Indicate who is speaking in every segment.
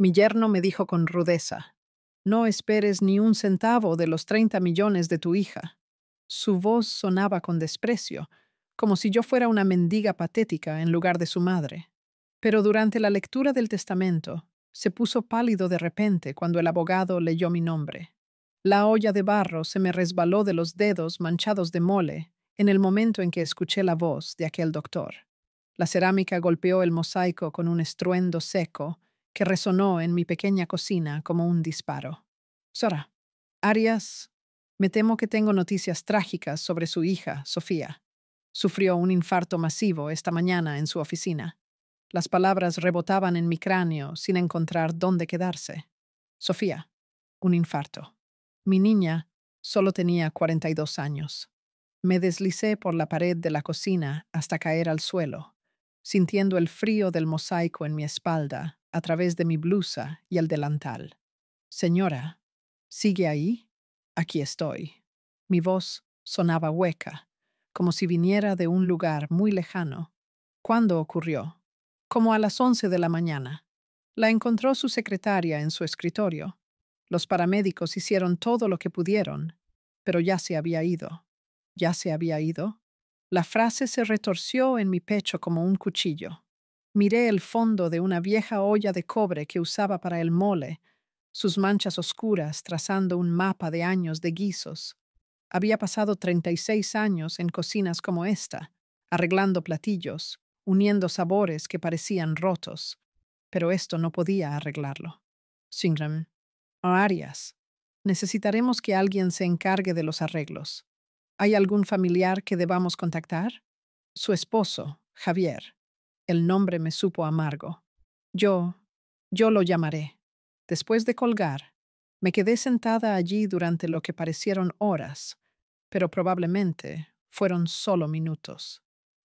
Speaker 1: Mi yerno me dijo con rudeza: «No esperes ni un centavo de los 30 millones de tu hija». Su voz sonaba con desprecio, como si yo fuera una mendiga patética en lugar de su madre. Pero durante la lectura del testamento, se puso pálido de repente cuando el abogado leyó mi nombre. La olla de barro se me resbaló de los dedos manchados de mole en el momento en que escuché la voz de aquel doctor. La cerámica golpeó el mosaico con un estruendo seco que resonó en mi pequeña cocina como un disparo. Sora, Arias, me temo que tengo noticias trágicas sobre su hija, Sofía. Sufrió un infarto masivo esta mañana en su oficina. Las palabras rebotaban en mi cráneo sin encontrar dónde quedarse. Sofía, un infarto. Mi niña solo tenía 42 años. Me deslicé por la pared de la cocina hasta caer al suelo, sintiendo el frío del mosaico en mi espalda a través de mi blusa y el delantal. Señora, ¿sigue ahí? Aquí estoy. Mi voz sonaba hueca, como si viniera de un lugar muy lejano. ¿Cuándo ocurrió? Como a las 11 de la mañana. La encontró su secretaria en su escritorio. Los paramédicos hicieron todo lo que pudieron, pero ya se había ido. ¿Ya se había ido? La frase se retorció en mi pecho como un cuchillo. Miré el fondo de una vieja olla de cobre que usaba para el mole, sus manchas oscuras trazando un mapa de años de guisos. Había pasado 36 años en cocinas como esta, arreglando platillos, uniendo sabores que parecían rotos, pero esto no podía arreglarlo. Singram, o Arias, necesitaremos que alguien se encargue de los arreglos. ¿Hay algún familiar que debamos contactar? Su esposo, Javier. El nombre me supo amargo. Yo, yo lo llamaré. Después de colgar, me quedé sentada allí durante lo que parecieron horas, pero probablemente fueron solo minutos.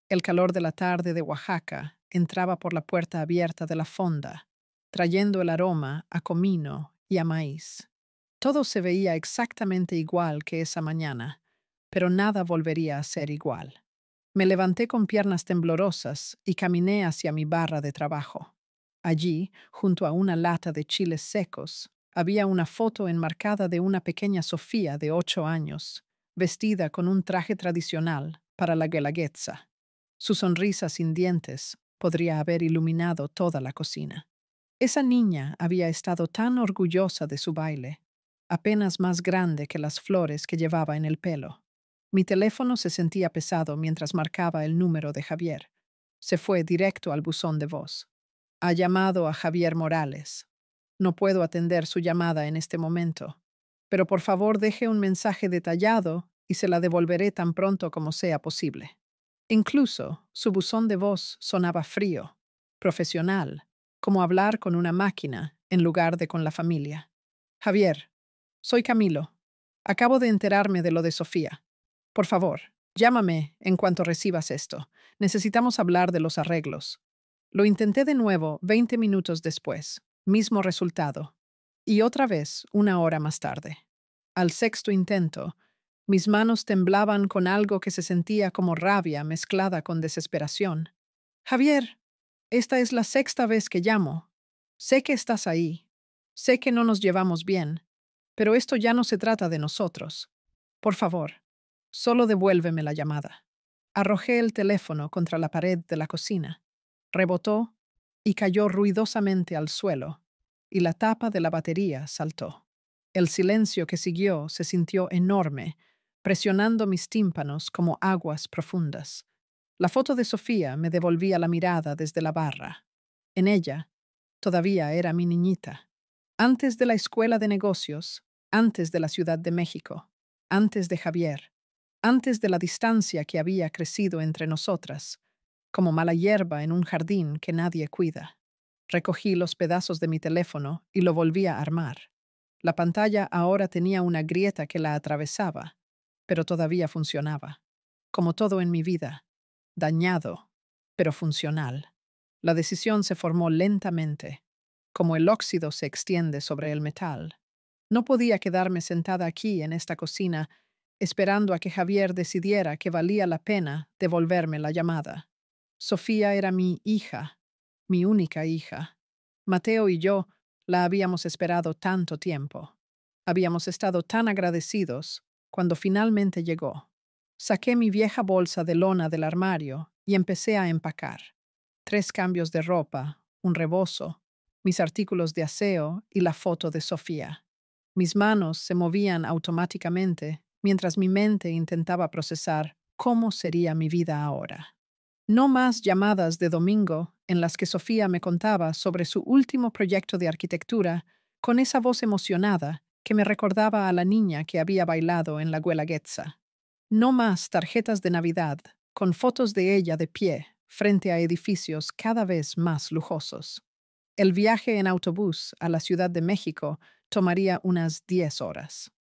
Speaker 1: El calor de la tarde de Oaxaca entraba por la puerta abierta de la fonda, trayendo el aroma a comino y a maíz. Todo se veía exactamente igual que esa mañana, pero nada volvería a ser igual. Me levanté con piernas temblorosas y caminé hacia mi barra de trabajo. Allí, junto a una lata de chiles secos, había una foto enmarcada de una pequeña Sofía de 8 años, vestida con un traje tradicional para la Guelaguetza. Su sonrisa sin dientes podría haber iluminado toda la cocina. Esa niña había estado tan orgullosa de su baile, apenas más grande que las flores que llevaba en el pelo. Mi teléfono se sentía pesado mientras marcaba el número de Javier. Se fue directo al buzón de voz. Ha llamado a Javier Morales. No puedo atender su llamada en este momento, pero por favor deje un mensaje detallado y se la devolveré tan pronto como sea posible. Incluso su buzón de voz sonaba frío, profesional, como hablar con una máquina en lugar de con la familia. Javier, soy Camilo. Acabo de enterarme de lo de Sofía. Por favor, llámame en cuanto recibas esto. Necesitamos hablar de los arreglos. Lo intenté de nuevo 20 minutos después. Mismo resultado. Y otra vez 1 hora más tarde. Al sexto intento, mis manos temblaban con algo que se sentía como rabia mezclada con desesperación. Javier, esta es la sexta vez que llamo. Sé que estás ahí. Sé que no nos llevamos bien, pero esto ya no se trata de nosotros. Por favor, solo devuélveme la llamada. Arrojé el teléfono contra la pared de la cocina. Rebotó y cayó ruidosamente al suelo, y la tapa de la batería saltó. El silencio que siguió se sintió enorme, presionando mis tímpanos como aguas profundas. La foto de Sofía me devolvía la mirada desde la barra. En ella, todavía era mi niñita. Antes de la escuela de negocios, antes de la Ciudad de México, antes de Javier, antes de la distancia que había crecido entre nosotras, como mala hierba en un jardín que nadie cuida. Recogí los pedazos de mi teléfono y lo volví a armar. La pantalla ahora tenía una grieta que la atravesaba, pero todavía funcionaba. Como todo en mi vida, dañado, pero funcional. La decisión se formó lentamente, como el óxido se extiende sobre el metal. No podía quedarme sentada aquí en esta cocina esperando a que Javier decidiera que valía la pena devolverme la llamada. Sofía era mi hija, mi única hija. Mateo y yo La habíamos esperado tanto tiempo. Habíamos estado tan agradecidos cuando finalmente llegó. Saqué mi vieja bolsa de lona del armario y empecé a empacar. 3 cambios de ropa, un rebozo, mis artículos de aseo y la foto de Sofía. Mis manos se movían automáticamente mientras mi mente intentaba procesar cómo sería mi vida ahora. No más llamadas de domingo en las que Sofía me contaba sobre su último proyecto de arquitectura con esa voz emocionada que me recordaba a la niña que había bailado en la Guelaguetza. No más tarjetas de Navidad con fotos de ella de pie frente a edificios cada vez más lujosos. El viaje en autobús a la Ciudad de México tomaría unas 10 horas.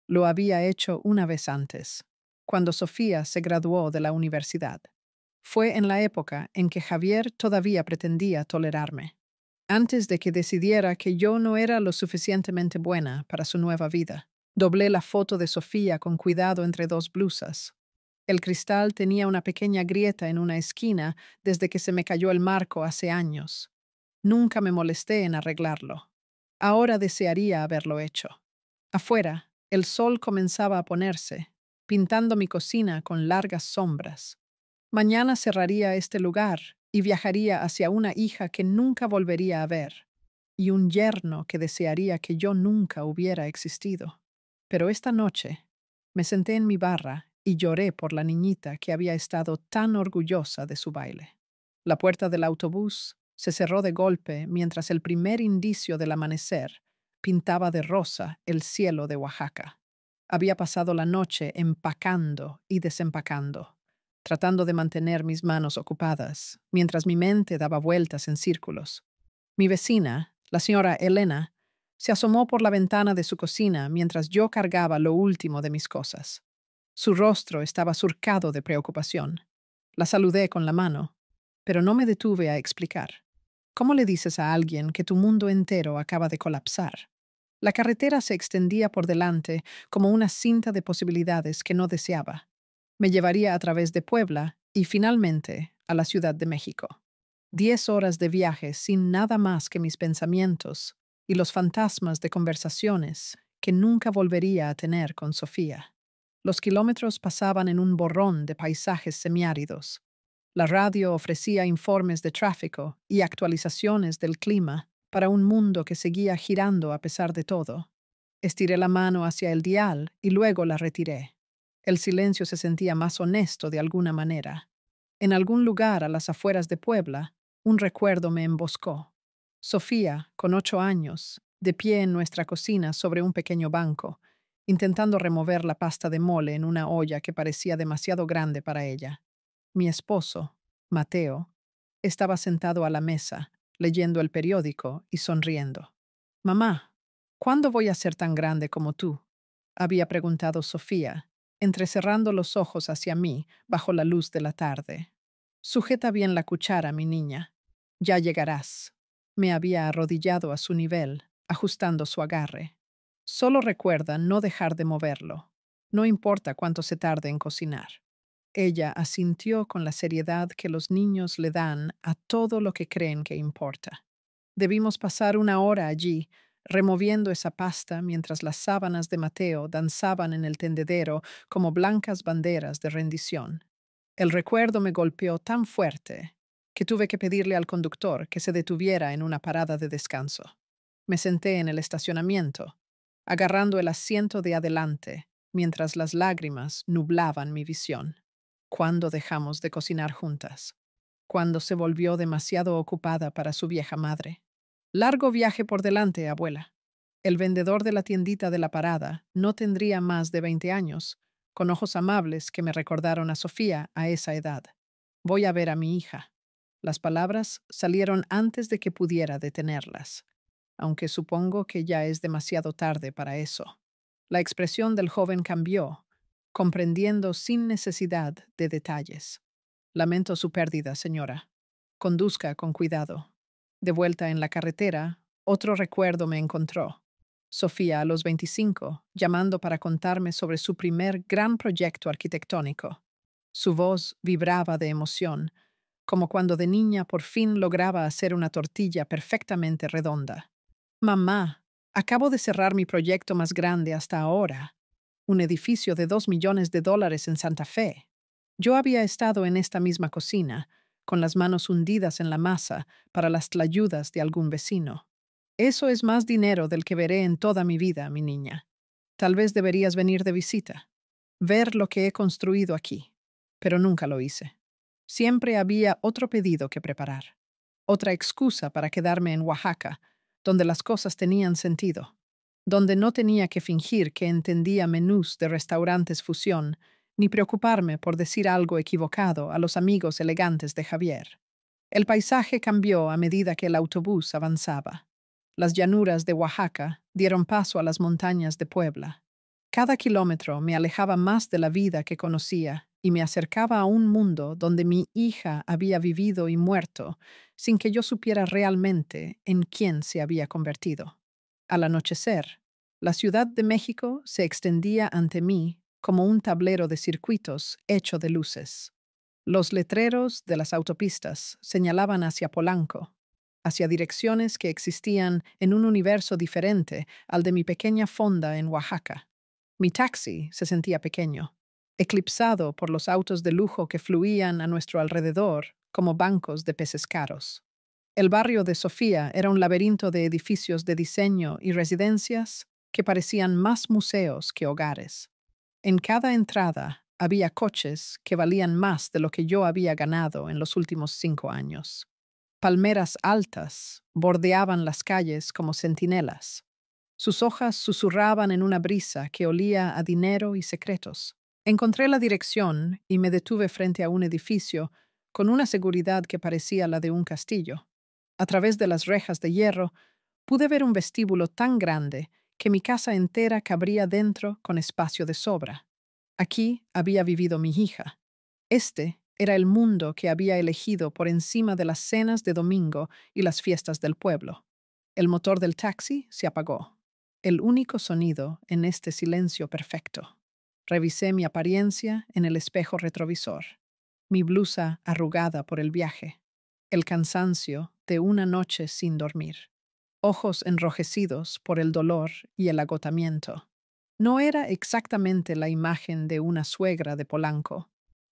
Speaker 1: Lo había hecho una vez antes, cuando Sofía se graduó de la universidad. Fue en la época en que Javier todavía pretendía tolerarme, antes de que decidiera que yo no era lo suficientemente buena para su nueva vida. Doblé la foto de Sofía con cuidado entre 2 blusas. El cristal tenía una pequeña grieta en una esquina desde que se me cayó el marco hace años. Nunca me molesté en arreglarlo. Ahora desearía haberlo hecho. Afuera, el sol comenzaba a ponerse, pintando mi cocina con largas sombras. Mañana cerraría este lugar y viajaría hacia una hija que nunca volvería a ver, y un yerno que desearía que yo nunca hubiera existido. Pero esta noche me senté en mi barra y lloré por la niñita que había estado tan orgullosa de su baile. La puerta del autobús se cerró de golpe mientras el primer indicio del amanecer pintaba de rosa el cielo de Oaxaca. Había pasado la noche empacando y desempacando, tratando de mantener mis manos ocupadas, mientras mi mente daba vueltas en círculos. Mi vecina, la señora Elena, se asomó por la ventana de su cocina mientras yo cargaba lo último de mis cosas. Su rostro estaba surcado de preocupación. La saludé con la mano, pero no me detuve a explicar. ¿Cómo le dices a alguien que tu mundo entero acaba de colapsar? La carretera se extendía por delante como una cinta de posibilidades que no deseaba. Me llevaría a través de Puebla y finalmente a la Ciudad de México. 10 horas de viaje sin nada más que mis pensamientos y los fantasmas de conversaciones que nunca volvería a tener con Sofía. Los kilómetros pasaban en un borrón de paisajes semiáridos. La radio ofrecía informes de tráfico y actualizaciones del clima para un mundo que seguía girando a pesar de todo. Estiré la mano hacia el dial y luego la retiré. El silencio se sentía más honesto de alguna manera. En algún lugar a las afueras de Puebla, un recuerdo me emboscó. Sofía, con 8 años, de pie en nuestra cocina sobre un pequeño banco, intentando remover la pasta de mole en una olla que parecía demasiado grande para ella. Mi esposo, Mateo, estaba sentado a la mesa, leyendo el periódico y sonriendo. «Mamá, ¿cuándo voy a ser tan grande como tú?», había preguntado Sofía, entrecerrando los ojos hacia mí bajo la luz de la tarde. «Sujeta bien la cuchara, mi niña. Ya llegarás». Me había arrodillado a su nivel, ajustando su agarre. «Solo recuerda no dejar de moverlo. No importa cuánto se tarde en cocinar». Ella asintió con la seriedad que los niños le dan a todo lo que creen que importa. Debimos pasar una hora allí, removiendo esa pasta mientras las sábanas de Mateo danzaban en el tendedero como blancas banderas de rendición. El recuerdo me golpeó tan fuerte que tuve que pedirle al conductor que se detuviera en una parada de descanso. Me senté en el estacionamiento, agarrando el asiento de adelante, mientras las lágrimas nublaban mi visión. ¿Cuándo dejamos de cocinar juntas? ¿Cuándo se volvió demasiado ocupada para su vieja madre? Largo viaje por delante, abuela. El vendedor de la tiendita de la parada no tendría más de 20 años, con ojos amables que me recordaron a Sofía a esa edad. Voy a ver a mi hija. Las palabras salieron antes de que pudiera detenerlas, aunque supongo que ya es demasiado tarde para eso. La expresión del joven cambió, comprendiendo sin necesidad de detalles. Lamento su pérdida, señora. Conduzca con cuidado. De vuelta en la carretera, otro recuerdo me encontró. Sofía, a los 25, llamando para contarme sobre su primer gran proyecto arquitectónico. Su voz vibraba de emoción, como cuando de niña por fin lograba hacer una tortilla perfectamente redonda. Mamá, acabo de cerrar mi proyecto más grande hasta ahora, un edificio de $2 millones en Santa Fe. Yo había estado en esta misma cocina, con las manos hundidas en la masa para las tlayudas de algún vecino. Eso es más dinero del que veré en toda mi vida, mi niña. Tal vez deberías venir de visita, ver lo que he construido aquí. Pero nunca lo hice. Siempre había otro pedido que preparar, otra excusa para quedarme en Oaxaca, donde las cosas tenían sentido, donde no tenía que fingir que entendía menús de restaurantes fusión, ni preocuparme por decir algo equivocado a los amigos elegantes de Javier. El paisaje cambió a medida que el autobús avanzaba. Las llanuras de Oaxaca dieron paso a las montañas de Puebla. Cada kilómetro me alejaba más de la vida que conocía y me acercaba a un mundo donde mi hija había vivido y muerto sin que yo supiera realmente en quién se había convertido. Al anochecer, la Ciudad de México se extendía ante mí como un tablero de circuitos hecho de luces. Los letreros de las autopistas señalaban hacia Polanco, hacia direcciones que existían en un universo diferente al de mi pequeña fonda en Oaxaca. Mi taxi se sentía pequeño, eclipsado por los autos de lujo que fluían a nuestro alrededor como bancos de peces caros. El barrio de Sofía era un laberinto de edificios de diseño y residencias que parecían más museos que hogares. En cada entrada había coches que valían más de lo que yo había ganado en los últimos 5 años. Palmeras altas bordeaban las calles como centinelas. Sus hojas susurraban en una brisa que olía a dinero y secretos. Encontré la dirección y me detuve frente a un edificio con una seguridad que parecía la de un castillo. A través de las rejas de hierro pude ver un vestíbulo tan grande que mi casa entera cabría dentro con espacio de sobra. Aquí había vivido mi hija. Este era el mundo que había elegido por encima de las cenas de domingo y las fiestas del pueblo. El motor del taxi se apagó, el único sonido en este silencio perfecto. Revisé mi apariencia en el espejo retrovisor, mi blusa arrugada por el viaje, el cansancio de una noche sin dormir, ojos enrojecidos por el dolor y el agotamiento. No era exactamente la imagen de una suegra de Polanco,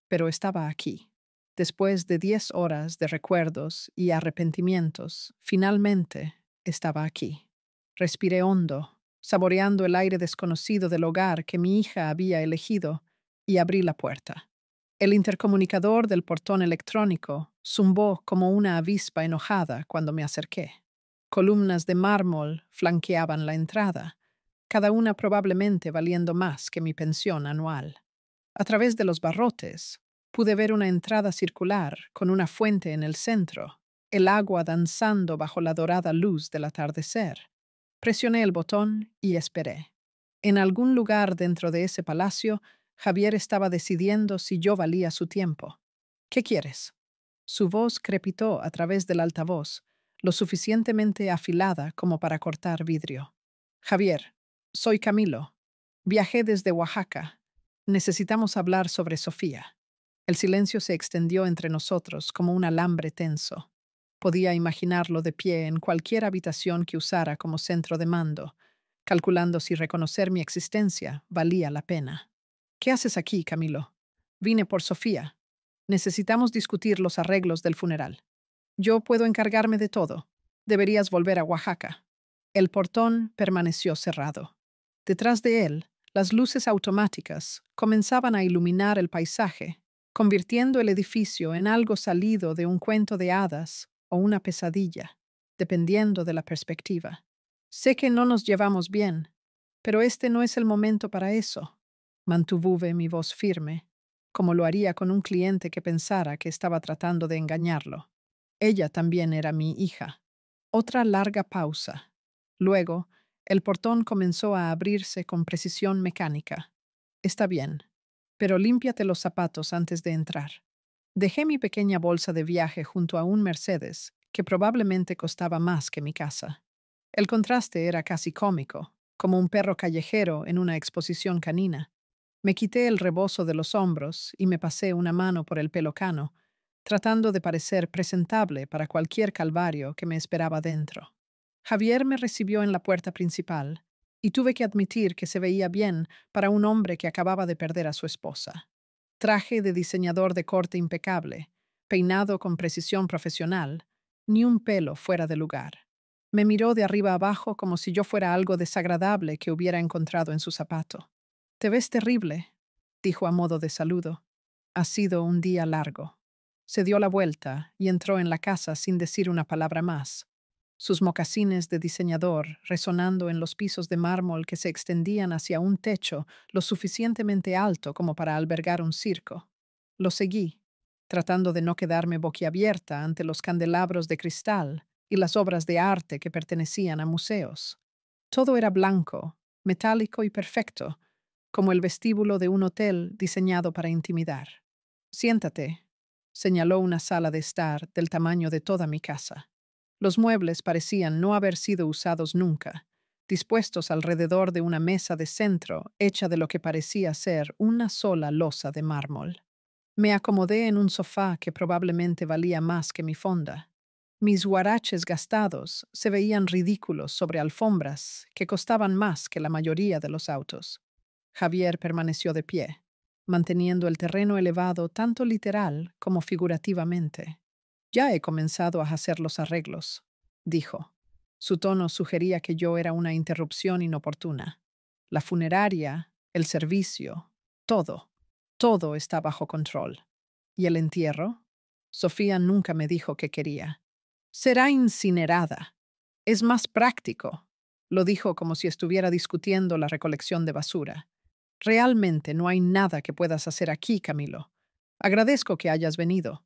Speaker 1: pero estaba aquí. Después de 10 horas de recuerdos y arrepentimientos, finalmente estaba aquí. Respiré hondo, saboreando el aire desconocido del hogar que mi hija había elegido, y abrí la puerta. El intercomunicador del portón electrónico zumbó como una avispa enojada cuando me acerqué. Columnas de mármol flanqueaban la entrada, cada una probablemente valiendo más que mi pensión anual. A través de los barrotes, pude ver una entrada circular con una fuente en el centro, el agua danzando bajo la dorada luz del atardecer. Presioné el botón y esperé. En algún lugar dentro de ese palacio, Javier estaba decidiendo si yo valía su tiempo. ¿Qué quieres? Su voz crepitó a través del altavoz, lo suficientemente afilada como para cortar vidrio. Javier, soy Camilo. Viajé desde Oaxaca. Necesitamos hablar sobre Sofía. El silencio se extendió entre nosotros como un alambre tenso. Podía imaginarlo de pie en cualquier habitación que usara como centro de mando, calculando si reconocer mi existencia valía la pena. ¿Qué haces aquí, Camilo? Vine por Sofía. Necesitamos discutir los arreglos del funeral. Yo puedo encargarme de todo. Deberías volver a Oaxaca. El portón permaneció cerrado. Detrás de él, las luces automáticas comenzaban a iluminar el paisaje, convirtiendo el edificio en algo salido de un cuento de hadas o una pesadilla, dependiendo de la perspectiva. Sé que no nos llevamos bien, pero este no es el momento para eso. Mantuve mi voz firme, como lo haría con un cliente que pensara que estaba tratando de engañarlo. Ella también era mi hija. Otra larga pausa. Luego, el portón comenzó a abrirse con precisión mecánica. Está bien, pero límpiate los zapatos antes de entrar. Dejé mi pequeña bolsa de viaje junto a un Mercedes, que probablemente costaba más que mi casa. El contraste era casi cómico, como un perro callejero en una exposición canina. Me quité el rebozo de los hombros y me pasé una mano por el pelo cano, tratando de parecer presentable para cualquier calvario que me esperaba dentro. Javier me recibió en la puerta principal y tuve que admitir que se veía bien para un hombre que acababa de perder a su esposa. Traje de diseñador de corte impecable, peinado con precisión profesional, ni un pelo fuera de lugar. Me miró de arriba abajo como si yo fuera algo desagradable que hubiera encontrado en su zapato. «Te ves terrible», dijo a modo de saludo. «Ha sido un día largo». Se dio la vuelta y entró en la casa sin decir una palabra más. Sus mocasines de diseñador resonando en los pisos de mármol que se extendían hacia un techo lo suficientemente alto como para albergar un circo. Lo seguí, tratando de no quedarme boquiabierta ante los candelabros de cristal y las obras de arte que pertenecían a museos. Todo era blanco, metálico y perfecto, como el vestíbulo de un hotel diseñado para intimidar. «Siéntate», señaló una sala de estar del tamaño de toda mi casa. Los muebles parecían no haber sido usados nunca, dispuestos alrededor de una mesa de centro hecha de lo que parecía ser una sola losa de mármol. Me acomodé en un sofá que probablemente valía más que mi fonda. Mis huaraches gastados se veían ridículos sobre alfombras que costaban más que la mayoría de los autos. Javier permaneció de pie, manteniendo el terreno elevado tanto literal como figurativamente. «Ya he comenzado a hacer los arreglos», dijo. Su tono sugería que yo era una interrupción inoportuna. La funeraria, el servicio, todo está bajo control. ¿Y el entierro? Sofía nunca me dijo que quería. «Será incinerada. Es más práctico», lo dijo como si estuviera discutiendo la recolección de basura. «Realmente no hay nada que puedas hacer aquí, Camilo. Agradezco que hayas venido,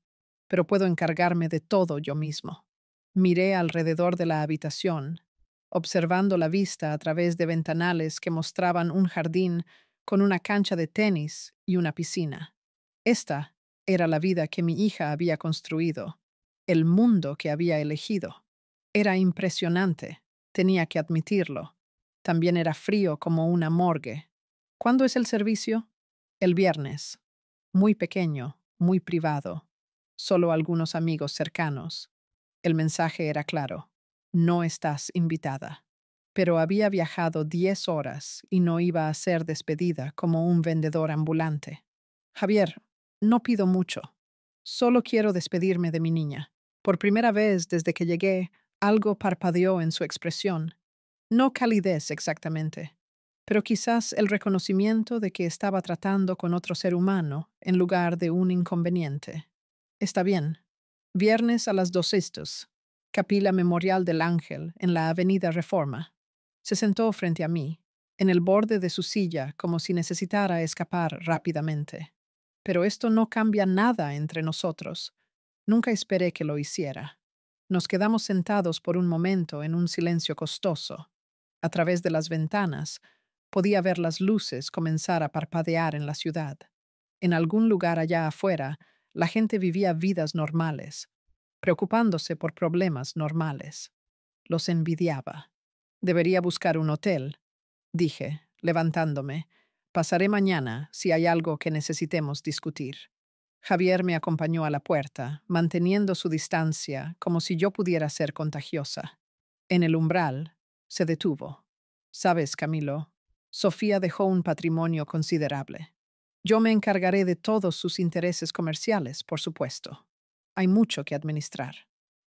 Speaker 1: pero puedo encargarme de todo yo mismo». Miré alrededor de la habitación, observando la vista a través de ventanales que mostraban un jardín con una cancha de tenis y una piscina. Esta era la vida que mi hija había construido, el mundo que había elegido. Era impresionante, tenía que admitirlo. También era frío como una morgue. «¿Cuándo es el servicio?» «El viernes. Muy pequeño, muy privado. Solo algunos amigos cercanos». El mensaje era claro. «No estás invitada». Pero había viajado 10 horas y no iba a ser despedida como un vendedor ambulante. «Javier, no pido mucho. Solo quiero despedirme de mi niña». Por primera vez desde que llegué, algo parpadeó en su expresión. No calidez exactamente, pero quizás el reconocimiento de que estaba tratando con otro ser humano en lugar de un inconveniente. «Está bien. Viernes a las 12, Capilla Memorial del Ángel, en la Avenida Reforma». Se sentó frente a mí, en el borde de su silla, como si necesitara escapar rápidamente. «Pero esto no cambia nada entre nosotros. Nunca esperé que lo hiciera». Nos quedamos sentados por un momento en un silencio costoso. A través de las ventanas podía ver las luces comenzar a parpadear en la ciudad. En algún lugar allá afuera, la gente vivía vidas normales, preocupándose por problemas normales. Los envidiaba. «Debería buscar un hotel», dije, levantándome. «Pasaré mañana si hay algo que necesitemos discutir». Javier me acompañó a la puerta, manteniendo su distancia como si yo pudiera ser contagiosa. En el umbral, se detuvo. «Sabes, Camilo, Sofía dejó un patrimonio considerable. Yo me encargaré de todos sus intereses comerciales, por supuesto. Hay mucho que administrar».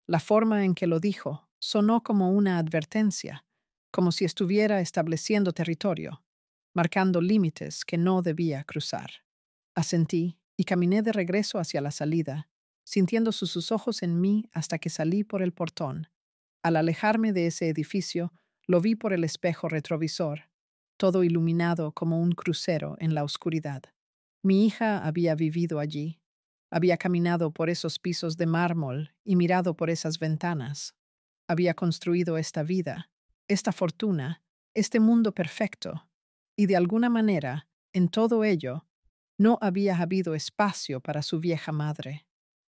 Speaker 1: La forma en que lo dijo sonó como una advertencia, como si estuviera estableciendo territorio, marcando límites que no debía cruzar. Asentí y caminé de regreso hacia la salida, sintiendo sus ojos en mí hasta que salí por el portón. Al alejarme de ese edificio, lo vi por el espejo retrovisor, todo iluminado como un crucero en la oscuridad. Mi hija había vivido allí, había caminado por esos pisos de mármol y mirado por esas ventanas. Había construido esta vida, esta fortuna, este mundo perfecto, y de alguna manera, en todo ello, no había habido espacio para su vieja madre.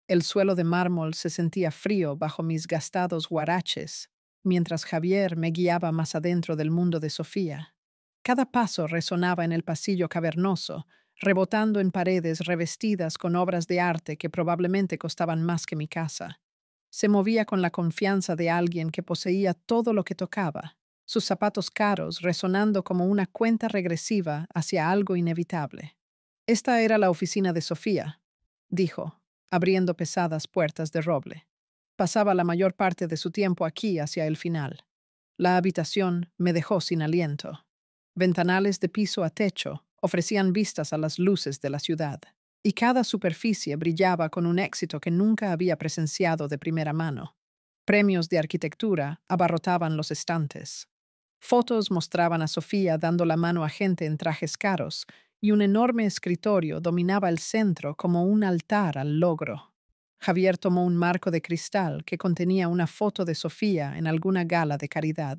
Speaker 1: El suelo de mármol se sentía frío bajo mis gastados huaraches, mientras Javier me guiaba más adentro del mundo de Sofía. Cada paso resonaba en el pasillo cavernoso, rebotando en paredes revestidas con obras de arte que probablemente costaban más que mi casa. Se movía con la confianza de alguien que poseía todo lo que tocaba, sus zapatos caros resonando como una cuenta regresiva hacia algo inevitable. Esta era la oficina de Sofía, dijo, abriendo pesadas puertas de roble. Pasaba la mayor parte de su tiempo aquí hacia el final. La habitación me dejó sin aliento. Ventanales de piso a techo ofrecían vistas a las luces de la ciudad, y cada superficie brillaba con un éxito que nunca había presenciado de primera mano. Premios de arquitectura abarrotaban los estantes. Fotos mostraban a Sofía dando la mano a gente en trajes caros, y un enorme escritorio dominaba el centro como un altar al logro. Javier tomó un marco de cristal que contenía una foto de Sofía en alguna gala de caridad,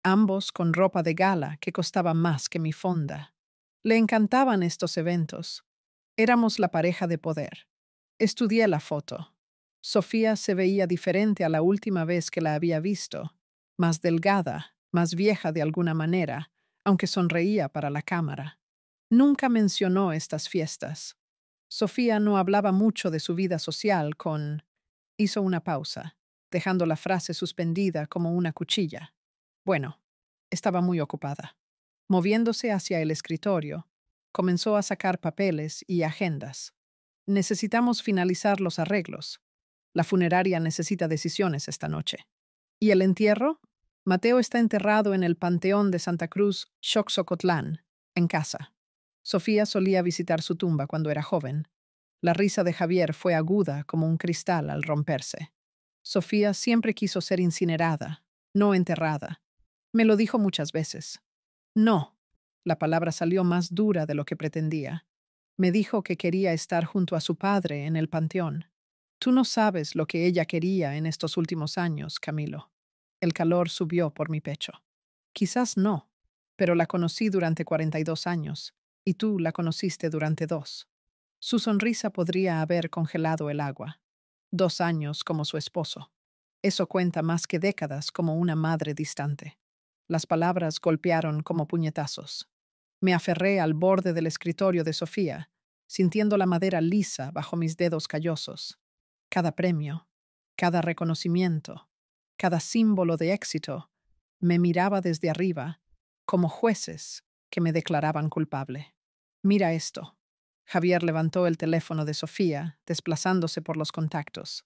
Speaker 1: ambos con ropa de gala que costaba más que mi fonda. Le encantaban estos eventos. Éramos la pareja de poder. Estudié la foto. Sofía se veía diferente a la última vez que la había visto, más delgada, más vieja de alguna manera, aunque sonreía para la cámara. Nunca mencionó estas fiestas. Sofía no hablaba mucho de su vida social con... Hizo una pausa, dejando la frase suspendida como una cuchilla. Bueno, estaba muy ocupada. Moviéndose hacia el escritorio, comenzó a sacar papeles y agendas. Necesitamos finalizar los arreglos. La funeraria necesita decisiones esta noche. ¿Y el entierro? Mateo está enterrado en el Panteón de Santa Cruz, Xocotlán, en casa. Sofía solía visitar su tumba cuando era joven. La risa de Javier fue aguda como un cristal al romperse. Sofía siempre quiso ser incinerada, no enterrada. Me lo dijo muchas veces. No. La palabra salió más dura de lo que pretendía. Me dijo que quería estar junto a su padre en el panteón. Tú no sabes lo que ella quería en estos últimos años, Camilo. El calor subió por mi pecho. Quizás no, pero la conocí durante 42 años, y tú la conociste durante 2. Su sonrisa podría haber congelado el agua. 2 años como su esposo. Eso cuenta más que décadas como una madre distante. Las palabras golpearon como puñetazos. Me aferré al borde del escritorio de Sofía, sintiendo la madera lisa bajo mis dedos callosos. Cada premio, cada reconocimiento, cada símbolo de éxito, me miraba desde arriba, como jueces que me declaraban culpable. Mira esto. Javier levantó el teléfono de Sofía, desplazándose por los contactos.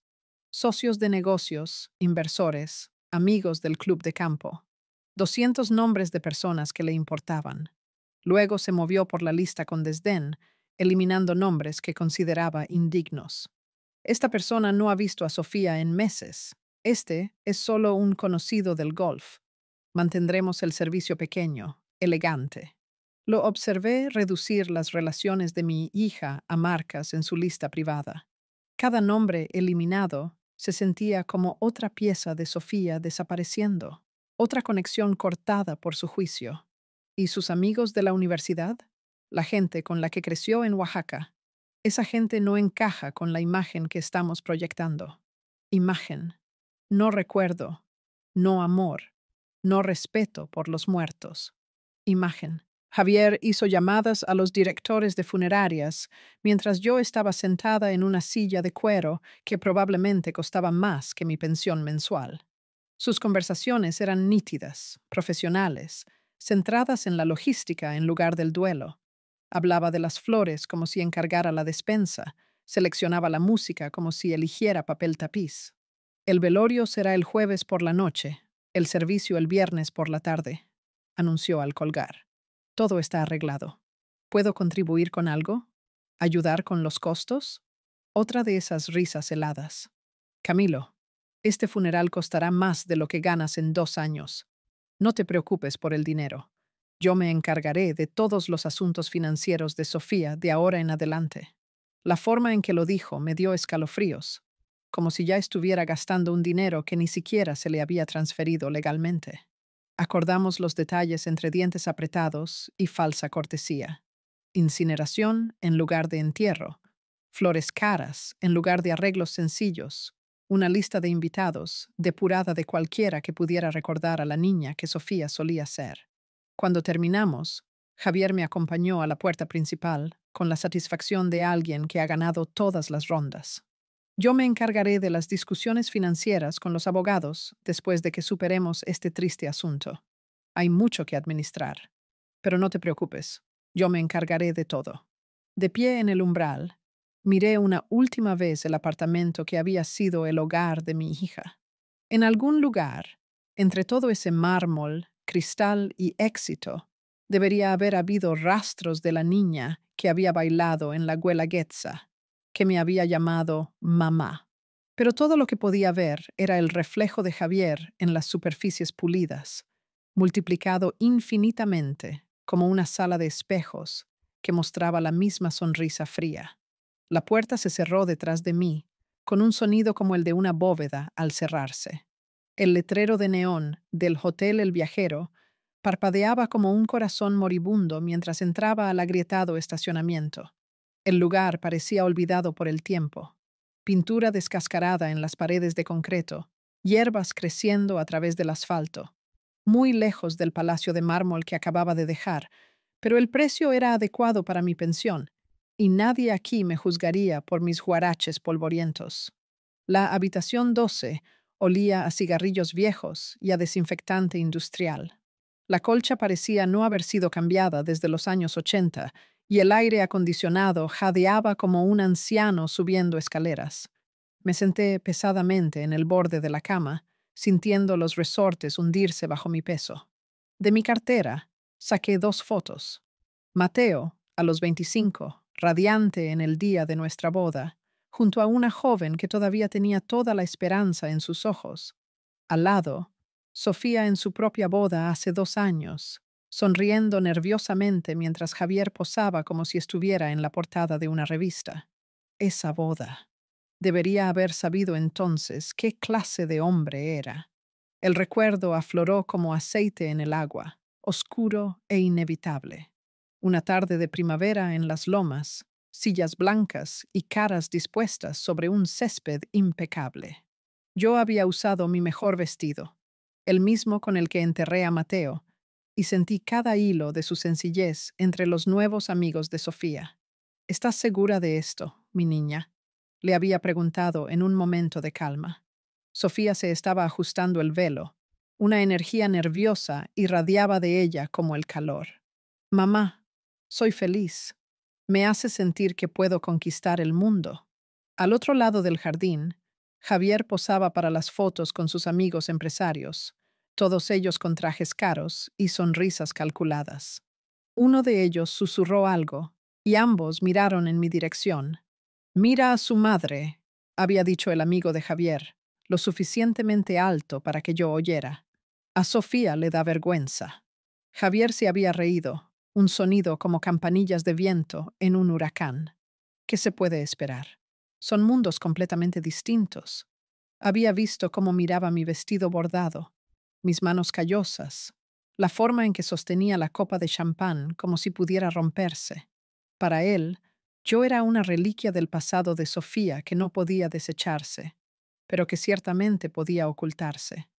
Speaker 1: Socios de negocios, inversores, amigos del club de campo. 200 nombres de personas que le importaban. Luego se movió por la lista con desdén, eliminando nombres que consideraba indignos. Esta persona no ha visto a Sofía en meses. Este es solo un conocido del golf. Mantendremos el servicio pequeño, elegante. Lo observé reducir las relaciones de mi hija a marcas en su lista privada. Cada nombre eliminado se sentía como otra pieza de Sofía desapareciendo, otra conexión cortada por su juicio. ¿Y sus amigos de la universidad? La gente con la que creció en Oaxaca. Esa gente no encaja con la imagen que estamos proyectando. Imagen. No recuerdo. No amor. No respeto por los muertos. Imagen. Javier hizo llamadas a los directores de funerarias mientras yo estaba sentada en una silla de cuero que probablemente costaba más que mi pensión mensual. Sus conversaciones eran nítidas, profesionales, centradas en la logística en lugar del duelo. Hablaba de las flores como si encargara la despensa, seleccionaba la música como si eligiera papel tapiz. El velorio será el jueves por la noche, el servicio el viernes por la tarde, anunció al colgar. Todo está arreglado. ¿Puedo contribuir con algo? ¿Ayudar con los costos? Otra de esas risas heladas. Camilo, este funeral costará más de lo que ganas en 2 años. No te preocupes por el dinero. Yo me encargaré de todos los asuntos financieros de Sofía de ahora en adelante. La forma en que lo dijo me dio escalofríos, como si ya estuviera gastando un dinero que ni siquiera se le había transferido legalmente. Acordamos los detalles entre dientes apretados y falsa cortesía. Incineración en lugar de entierro. Flores caras en lugar de arreglos sencillos. Una lista de invitados, depurada de cualquiera que pudiera recordar a la niña que Sofía solía ser. Cuando terminamos, Javier me acompañó a la puerta principal con la satisfacción de alguien que ha ganado todas las rondas. Yo me encargaré de las discusiones financieras con los abogados después de que superemos este triste asunto. Hay mucho que administrar. Pero no te preocupes, yo me encargaré de todo. De pie en el umbral, miré una última vez el apartamento que había sido el hogar de mi hija. En algún lugar, entre todo ese mármol, cristal y éxito, debería haber habido rastros de la niña que había bailado en la Guelaguetza, que me había llamado mamá. Pero todo lo que podía ver era el reflejo de Javier en las superficies pulidas, multiplicado infinitamente como una sala de espejos que mostraba la misma sonrisa fría. La puerta se cerró detrás de mí, con un sonido como el de una bóveda al cerrarse. El letrero de neón del Hotel El Viajero parpadeaba como un corazón moribundo mientras entraba al agrietado estacionamiento. El lugar parecía olvidado por el tiempo. Pintura descascarada en las paredes de concreto, hierbas creciendo a través del asfalto, muy lejos del palacio de mármol que acababa de dejar, pero el precio era adecuado para mi pensión, y nadie aquí me juzgaría por mis huaraches polvorientos. La habitación 12 olía a cigarrillos viejos y a desinfectante industrial. La colcha parecía no haber sido cambiada desde los años 80 y el aire acondicionado jadeaba como un anciano subiendo escaleras. Me senté pesadamente en el borde de la cama, sintiendo los resortes hundirse bajo mi peso. De mi cartera saqué 2 fotos. Mateo, a los 25, radiante en el día de nuestra boda, junto a una joven que todavía tenía toda la esperanza en sus ojos. Al lado, Sofía en su propia boda hace 2 años, sonriendo nerviosamente mientras Javier posaba como si estuviera en la portada de una revista. Esa boda. Debería haber sabido entonces qué clase de hombre era. El recuerdo afloró como aceite en el agua, oscuro e inevitable. Una tarde de primavera en las lomas, sillas blancas y caras dispuestas sobre un césped impecable. Yo había usado mi mejor vestido, el mismo con el que enterré a Mateo, y sentí cada hilo de su sencillez entre los nuevos amigos de Sofía. ¿Estás segura de esto, mi niña?, le había preguntado en un momento de calma. Sofía se estaba ajustando el velo. Una energía nerviosa irradiaba de ella como el calor. Mamá, soy feliz. Me hace sentir que puedo conquistar el mundo. Al otro lado del jardín, Javier posaba para las fotos con sus amigos empresarios, todos ellos con trajes caros y sonrisas calculadas. Uno de ellos susurró algo, y ambos miraron en mi dirección. Mira a su madre, había dicho el amigo de Javier, lo suficientemente alto para que yo oyera. A Sofía le da vergüenza. Javier se había reído, un sonido como campanillas de viento en un huracán. ¿Qué se puede esperar? Son mundos completamente distintos. Había visto cómo miraba mi vestido bordado, mis manos callosas, la forma en que sostenía la copa de champán como si pudiera romperse. Para él, yo era una reliquia del pasado de Sofía que no podía desecharse, pero que ciertamente podía ocultarse.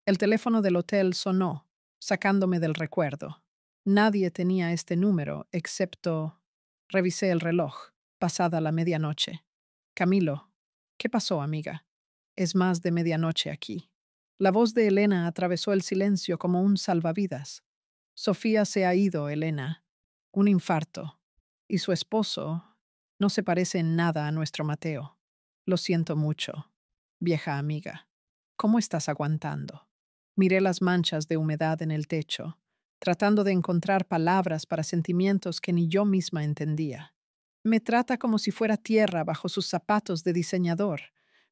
Speaker 1: El teléfono del hotel sonó, sacándome del recuerdo. Nadie tenía este número excepto... Revisé el reloj, pasada la medianoche. Camilo, ¿qué pasó, amiga? Es más de medianoche aquí. La voz de Elena atravesó el silencio como un salvavidas. Sofía se ha ido, Elena. Un infarto. Y su esposo no se parece en nada a nuestro Mateo. Lo siento mucho, vieja amiga. ¿Cómo estás aguantando? Miré las manchas de humedad en el techo, tratando de encontrar palabras para sentimientos que ni yo misma entendía. Me trata como si fuera tierra bajo sus zapatos de diseñador.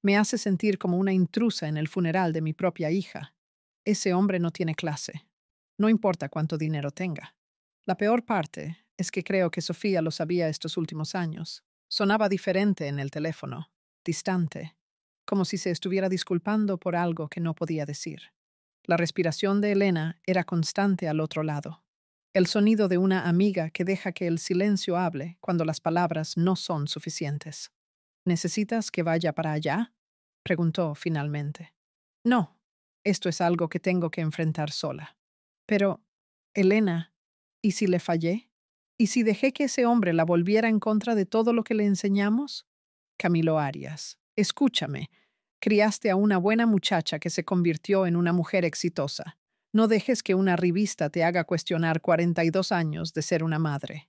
Speaker 1: Me hace sentir como una intrusa en el funeral de mi propia hija. Ese hombre no tiene clase. No importa cuánto dinero tenga. La peor parte es que creo que Sofía lo sabía estos últimos años. Sonaba diferente en el teléfono, distante, como si se estuviera disculpando por algo que no podía decir. La respiración de Elena era constante al otro lado. El sonido de una amiga que deja que el silencio hable cuando las palabras no son suficientes. ¿Necesitas que vaya para allá?, preguntó finalmente. No, esto es algo que tengo que enfrentar sola. Pero, Elena, ¿y si le fallé? ¿Y si dejé que ese hombre la volviera en contra de todo lo que le enseñamos? Camilo Arias. Escúchame, criaste a una buena muchacha que se convirtió en una mujer exitosa. No dejes que una revista te haga cuestionar 42 años de ser una madre.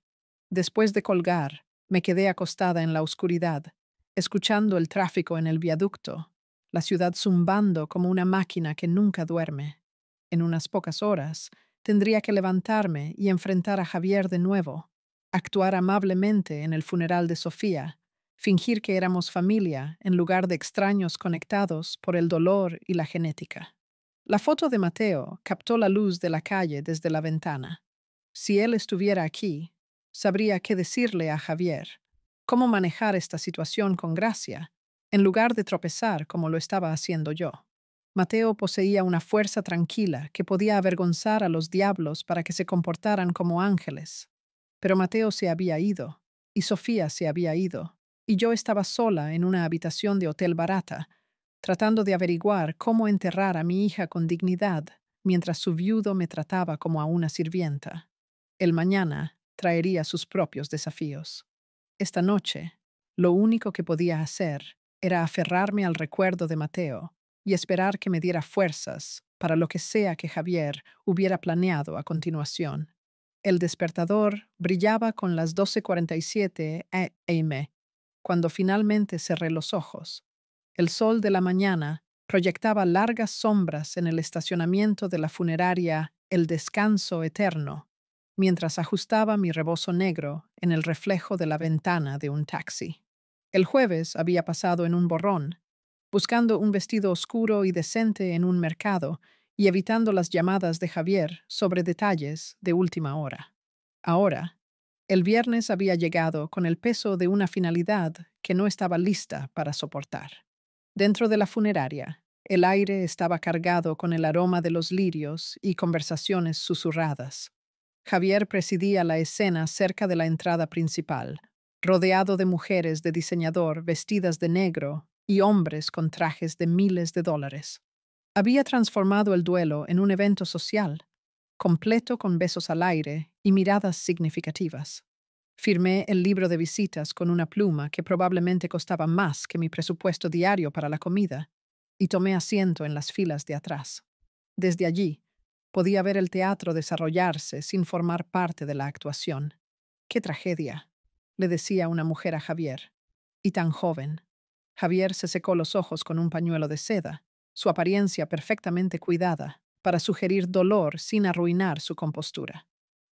Speaker 1: Después de colgar, me quedé acostada en la oscuridad, escuchando el tráfico en el viaducto, la ciudad zumbando como una máquina que nunca duerme. En unas pocas horas, tendría que levantarme y enfrentar a Javier de nuevo, actuar amablemente en el funeral de Sofía, fingir que éramos familia en lugar de extraños conectados por el dolor y la genética. La foto de Mateo captó la luz de la calle desde la ventana. Si él estuviera aquí, sabría qué decirle a Javier, cómo manejar esta situación con gracia, en lugar de tropezar como lo estaba haciendo yo. Mateo poseía una fuerza tranquila que podía avergonzar a los diablos para que se comportaran como ángeles. Pero Mateo se había ido, y Sofía se había ido, y yo estaba sola en una habitación de hotel barata, tratando de averiguar cómo enterrar a mi hija con dignidad, mientras su viudo me trataba como a una sirvienta. El mañana traería sus propios desafíos. Esta noche, lo único que podía hacer era aferrarme al recuerdo de Mateo y esperar que me diera fuerzas para lo que sea que Javier hubiera planeado a continuación. El despertador brillaba con las 12:47 a.m. cuando finalmente cerré los ojos. El sol de la mañana proyectaba largas sombras en el estacionamiento de la funeraria El Descanso Eterno, mientras ajustaba mi rebozo negro en el reflejo de la ventana de un taxi. El jueves había pasado en un borrón, buscando un vestido oscuro y decente en un mercado y evitando las llamadas de Javier sobre detalles de última hora. Ahora, el viernes había llegado con el peso de una finalidad que no estaba lista para soportar. Dentro de la funeraria, el aire estaba cargado con el aroma de los lirios y conversaciones susurradas. Javier presidía la escena cerca de la entrada principal, rodeado de mujeres de diseñador vestidas de negro y hombres con trajes de miles de dólares. Había transformado el duelo en un evento social, completo con besos al aire y miradas significativas. Firmé el libro de visitas con una pluma que probablemente costaba más que mi presupuesto diario para la comida, y tomé asiento en las filas de atrás. Desde allí, podía ver el teatro desarrollarse sin formar parte de la actuación. ¡Qué tragedia!, le decía una mujer a Javier. Y tan joven. Javier se secó los ojos con un pañuelo de seda, su apariencia perfectamente cuidada, para sugerir dolor sin arruinar su compostura.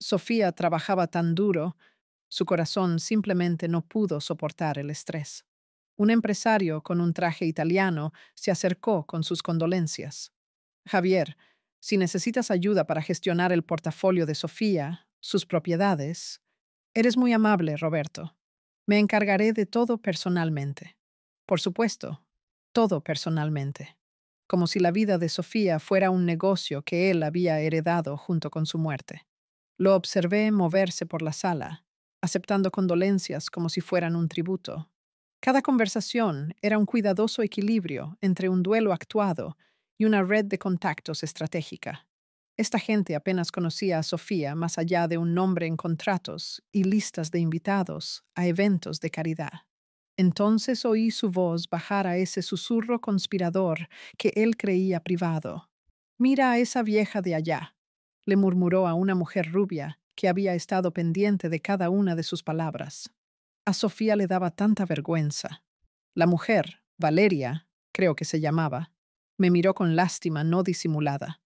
Speaker 1: Sofía trabajaba tan duro, su corazón simplemente no pudo soportar el estrés. Un empresario con un traje italiano se acercó con sus condolencias. Javier, si necesitas ayuda para gestionar el portafolio de Sofía, sus propiedades, eres muy amable, Roberto. Me encargaré de todo personalmente. Por supuesto, todo personalmente. Como si la vida de Sofía fuera un negocio que él había heredado junto con su muerte. Lo observé moverse por la sala, aceptando condolencias como si fueran un tributo. Cada conversación era un cuidadoso equilibrio entre un duelo actuado y una red de contactos estratégica. Esta gente apenas conocía a Sofía más allá de un nombre en contratos y listas de invitados a eventos de caridad. Entonces oí su voz bajar a ese susurro conspirador que él creía privado. «Mira a esa vieja de allá», le murmuró a una mujer rubia que había estado pendiente de cada una de sus palabras. A Sofía le daba tanta vergüenza. La mujer, Valeria, creo que se llamaba, me miró con lástima no disimulada.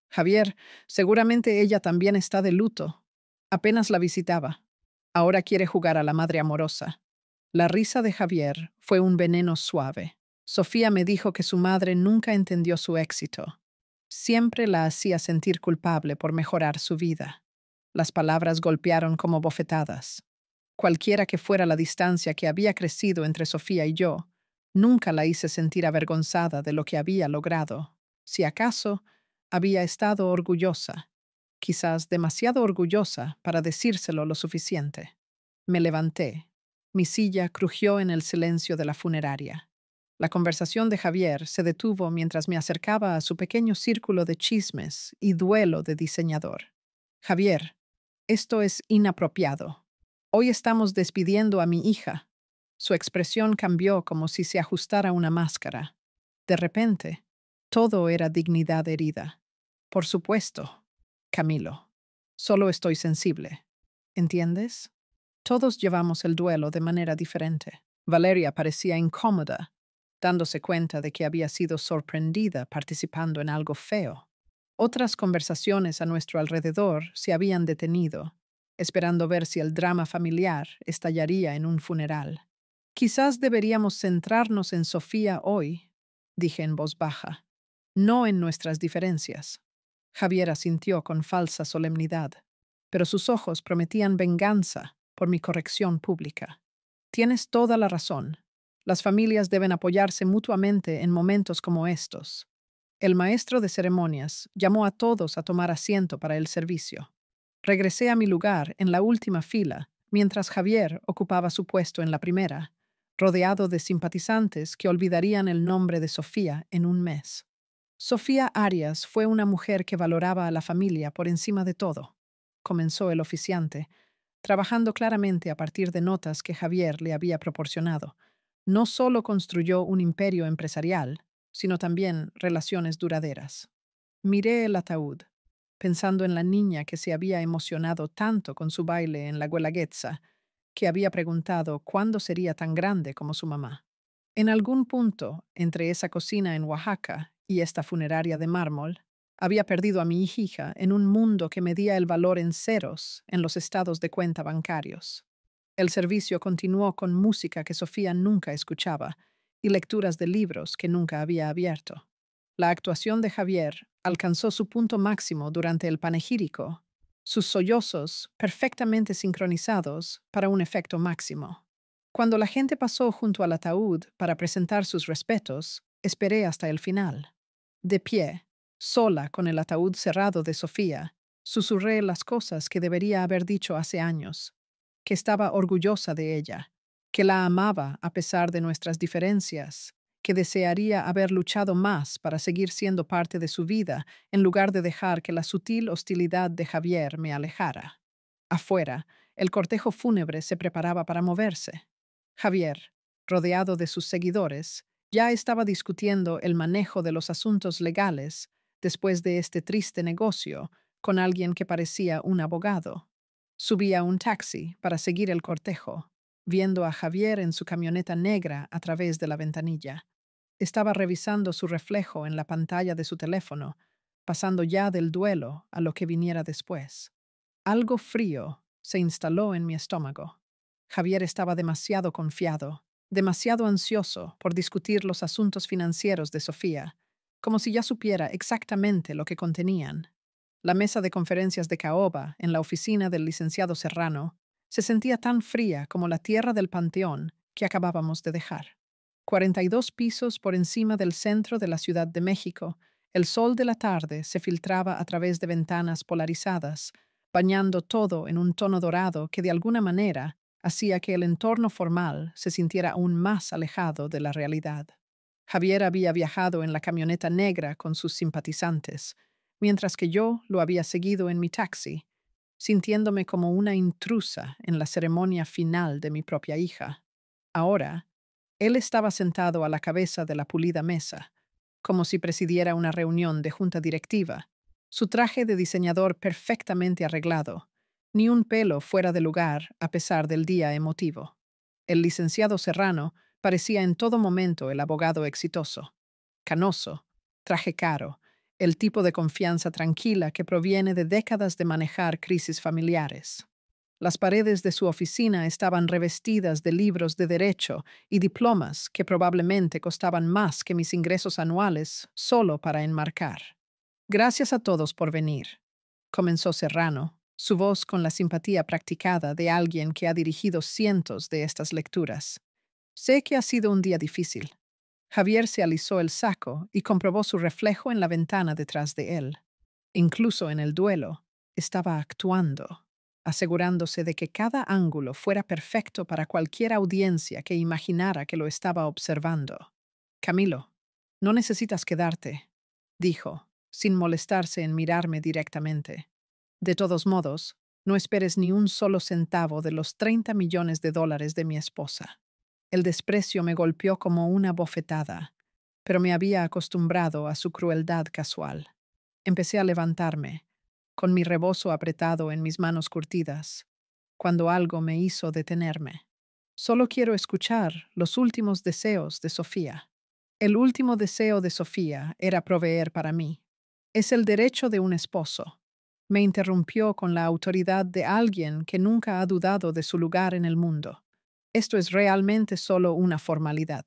Speaker 1: Javier, seguramente ella también está de luto. Apenas la visitaba. Ahora quiere jugar a la madre amorosa. La risa de Javier fue un veneno suave. Sofía me dijo que su madre nunca entendió su éxito. Siempre la hacía sentir culpable por mejorar su vida. Las palabras golpearon como bofetadas. Cualquiera que fuera la distancia que había crecido entre Sofía y yo, nunca la hice sentir avergonzada de lo que había logrado. Si acaso, había estado orgullosa, quizás demasiado orgullosa para decírselo lo suficiente. Me levanté. Mi silla crujió en el silencio de la funeraria. La conversación de Javier se detuvo mientras me acercaba a su pequeño círculo de chismes y duelo de diseñador. Javier, esto es inapropiado. Hoy estamos despidiendo a mi hija. Su expresión cambió como si se ajustara una máscara. De repente, todo era dignidad herida. Por supuesto, Camilo. Solo estoy sensible. ¿Entiendes? Todos llevamos el duelo de manera diferente. Valeria parecía incómoda, dándose cuenta de que había sido sorprendida participando en algo feo. Otras conversaciones a nuestro alrededor se habían detenido, esperando ver si el drama familiar estallaría en un funeral. Quizás deberíamos centrarnos en Sofía hoy, dije en voz baja, no en nuestras diferencias. Javier asintió con falsa solemnidad, pero sus ojos prometían venganza por mi corrección pública. Tienes toda la razón. Las familias deben apoyarse mutuamente en momentos como estos. El maestro de ceremonias llamó a todos a tomar asiento para el servicio. Regresé a mi lugar en la última fila, mientras Javier ocupaba su puesto en la primera, rodeado de simpatizantes que olvidarían el nombre de Sofía en un mes. Sofía Arias fue una mujer que valoraba a la familia por encima de todo, comenzó el oficiante, trabajando claramente a partir de notas que Javier le había proporcionado. No solo construyó un imperio empresarial, sino también relaciones duraderas. Miré el ataúd, pensando en la niña que se había emocionado tanto con su baile en la Guelaguetza, que había preguntado cuándo sería tan grande como su mamá. En algún punto, entre esa cocina en Oaxaca y esta funeraria de mármol, había perdido a mi hija en un mundo que medía el valor en ceros en los estados de cuenta bancarios. El servicio continuó con música que Sofía nunca escuchaba y lecturas de libros que nunca había abierto. La actuación de Javier alcanzó su punto máximo durante el panegírico, sus sollozos perfectamente sincronizados para un efecto máximo. Cuando la gente pasó junto al ataúd para presentar sus respetos, esperé hasta el final. De pie, sola con el ataúd cerrado de Sofía, susurré las cosas que debería haber dicho hace años, que estaba orgullosa de ella, que la amaba a pesar de nuestras diferencias, que desearía haber luchado más para seguir siendo parte de su vida en lugar de dejar que la sutil hostilidad de Javier me alejara. Afuera, el cortejo fúnebre se preparaba para moverse. Javier, rodeado de sus seguidores, ya estaba discutiendo el manejo de los asuntos legales después de este triste negocio con alguien que parecía un abogado. Subí a un taxi para seguir el cortejo, viendo a Javier en su camioneta negra a través de la ventanilla. Estaba revisando su reflejo en la pantalla de su teléfono, pasando ya del duelo a lo que viniera después. Algo frío se instaló en mi estómago. Javier estaba demasiado confiado, demasiado ansioso por discutir los asuntos financieros de Sofía, como si ya supiera exactamente lo que contenían. La mesa de conferencias de caoba, en la oficina del licenciado Serrano, se sentía tan fría como la tierra del panteón que acabábamos de dejar. 42 pisos por encima del centro de la Ciudad de México, el sol de la tarde se filtraba a través de ventanas polarizadas, bañando todo en un tono dorado que de alguna manera hacía que el entorno formal se sintiera aún más alejado de la realidad. Javier había viajado en la camioneta negra con sus simpatizantes, mientras que yo lo había seguido en mi taxi, sintiéndome como una intrusa en la ceremonia final de mi propia hija. Ahora, él estaba sentado a la cabeza de la pulida mesa, como si presidiera una reunión de junta directiva, su traje de diseñador perfectamente arreglado, ni un pelo fuera de lugar a pesar del día emotivo. El licenciado Serrano parecía en todo momento el abogado exitoso, canoso, traje caro, el tipo de confianza tranquila que proviene de décadas de manejar crisis familiares. Las paredes de su oficina estaban revestidas de libros de derecho y diplomas que probablemente costaban más que mis ingresos anuales solo para enmarcar. Gracias a todos por venir, comenzó Serrano, su voz con la simpatía practicada de alguien que ha dirigido cientos de estas lecturas. Sé que ha sido un día difícil. Javier se alisó el saco y comprobó su reflejo en la ventana detrás de él. Incluso en el duelo, estaba actuando, asegurándose de que cada ángulo fuera perfecto para cualquier audiencia que imaginara que lo estaba observando. Camilo, no necesitas quedarte, dijo, sin molestarse en mirarme directamente. De todos modos, no esperes ni un solo centavo de los $30 millones de mi esposa. El desprecio me golpeó como una bofetada, pero me había acostumbrado a su crueldad casual. Empecé a levantarme, con mi rebozo apretado en mis manos curtidas, cuando algo me hizo detenerme. Solo quiero escuchar los últimos deseos de Sofía. El último deseo de Sofía era proveer para mí. Es el derecho de un esposo. Me interrumpió con la autoridad de alguien que nunca ha dudado de su lugar en el mundo. Esto es realmente solo una formalidad.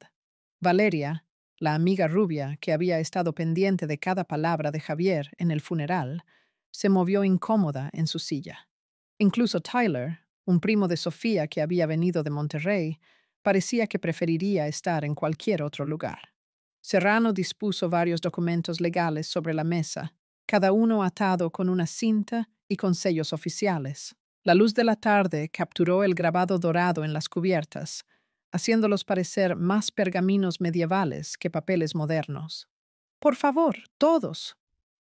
Speaker 1: Valeria, la amiga rubia que había estado pendiente de cada palabra de Javier en el funeral, se movió incómoda en su silla. Incluso Tyler, un primo de Sofía que había venido de Monterrey, parecía que preferiría estar en cualquier otro lugar. Serrano dispuso varios documentos legales sobre la mesa, cada uno atado con una cinta y con sellos oficiales. La luz de la tarde capturó el grabado dorado en las cubiertas, haciéndolos parecer más pergaminos medievales que papeles modernos. «Por favor, todos,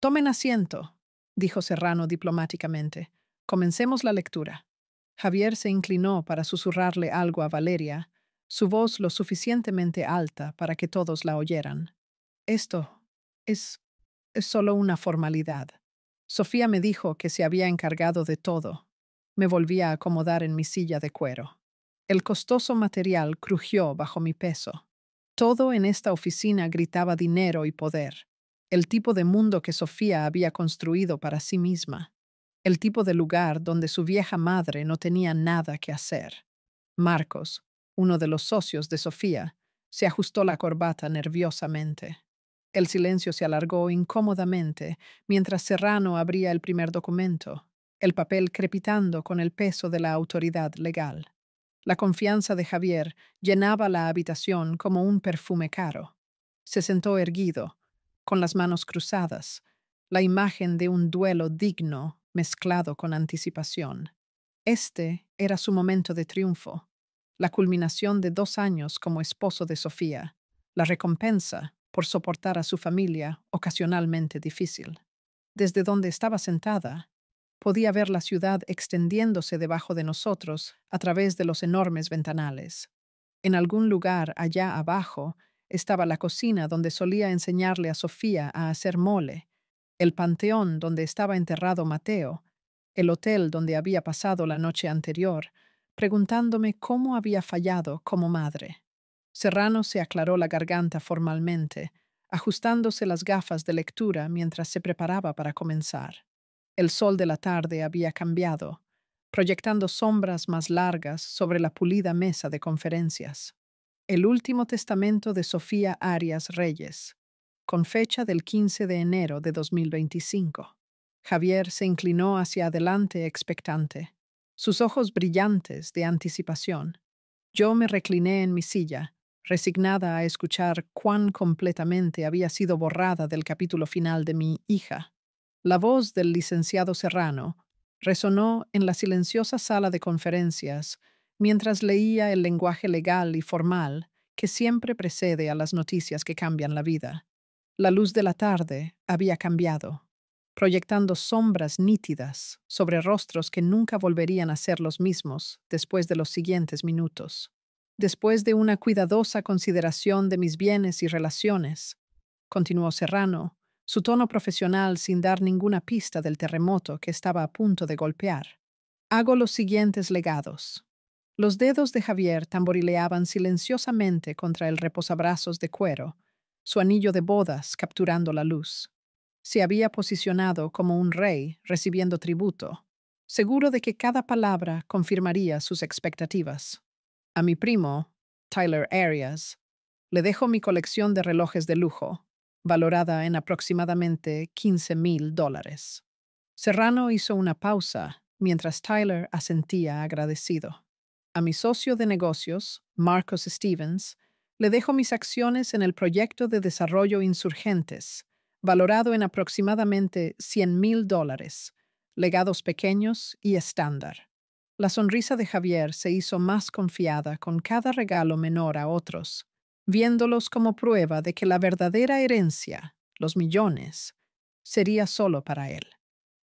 Speaker 1: tomen asiento», dijo Serrano diplomáticamente. «Comencemos la lectura». Javier se inclinó para susurrarle algo a Valeria, su voz lo suficientemente alta para que todos la oyeran. «Esto es es solo una formalidad. Sofía me dijo que se había encargado de todo». Me volví a acomodar en mi silla de cuero. El costoso material crujió bajo mi peso. Todo en esta oficina gritaba dinero y poder. El tipo de mundo que Sofía había construido para sí misma. El tipo de lugar donde su vieja madre no tenía nada que hacer. Marcos, uno de los socios de Sofía, se ajustó la corbata nerviosamente. El silencio se alargó incómodamente mientras Serrano abría el primer documento, el papel crepitando con el peso de la autoridad legal. La confianza de Javier llenaba la habitación como un perfume caro. Se sentó erguido, con las manos cruzadas, la imagen de un duelo digno mezclado con anticipación. Este era su momento de triunfo, la culminación de 2 años como esposo de Sofía, la recompensa por soportar a su familia ocasionalmente difícil. Desde donde estaba sentada, podía ver la ciudad extendiéndose debajo de nosotros a través de los enormes ventanales. En algún lugar allá abajo estaba la cocina donde solía enseñarle a Sofía a hacer mole, el panteón donde estaba enterrado Mateo, el hotel donde había pasado la noche anterior, preguntándome cómo había fallado como madre. Serrano se aclaró la garganta formalmente, ajustándose las gafas de lectura mientras se preparaba para comenzar. El sol de la tarde había cambiado, proyectando sombras más largas sobre la pulida mesa de conferencias. El último testamento de Sofía Arias Reyes, con fecha del 15 de enero de 2025. Javier se inclinó hacia adelante expectante, sus ojos brillantes de anticipación. Yo me recliné en mi silla, resignada a escuchar cuán completamente había sido borrada del capítulo final de mi hija. La voz del licenciado Serrano resonó en la silenciosa sala de conferencias mientras leía el lenguaje legal y formal que siempre precede a las noticias que cambian la vida. La luz de la tarde había cambiado, proyectando sombras nítidas sobre rostros que nunca volverían a ser los mismos después de los siguientes minutos. Después de una cuidadosa consideración de mis bienes y relaciones, continuó Serrano, su tono profesional sin dar ninguna pista del terremoto que estaba a punto de golpear, hago los siguientes legados. Los dedos de Javier tamborileaban silenciosamente contra el reposabrazos de cuero, su anillo de bodas capturando la luz. Se había posicionado como un rey recibiendo tributo, seguro de que cada palabra confirmaría sus expectativas. A mi primo, Tyler Arias, le dejo mi colección de relojes de lujo, valorada en aproximadamente $15,000. Serrano hizo una pausa mientras Tyler asentía agradecido. A mi socio de negocios, Marcos Stevens, le dejo mis acciones en el proyecto de desarrollo Insurgentes, valorado en aproximadamente $100,000, legados pequeños y estándar. La sonrisa de Javier se hizo más confiada con cada regalo menor a otros, viéndolos como prueba de que la verdadera herencia, los millones, sería solo para él.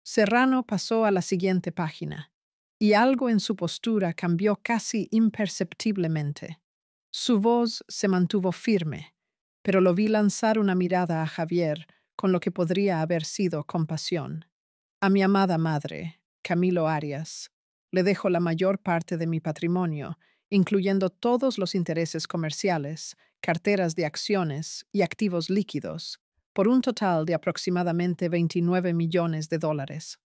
Speaker 1: Serrano pasó a la siguiente página, y algo en su postura cambió casi imperceptiblemente. Su voz se mantuvo firme, pero lo vi lanzar una mirada a Javier con lo que podría haber sido compasión. A mi amada madre, Camilo Arias, le dejo la mayor parte de mi patrimonio, incluyendo todos los intereses comerciales, carteras de acciones y activos líquidos, por un total de aproximadamente 29 millones de dólares.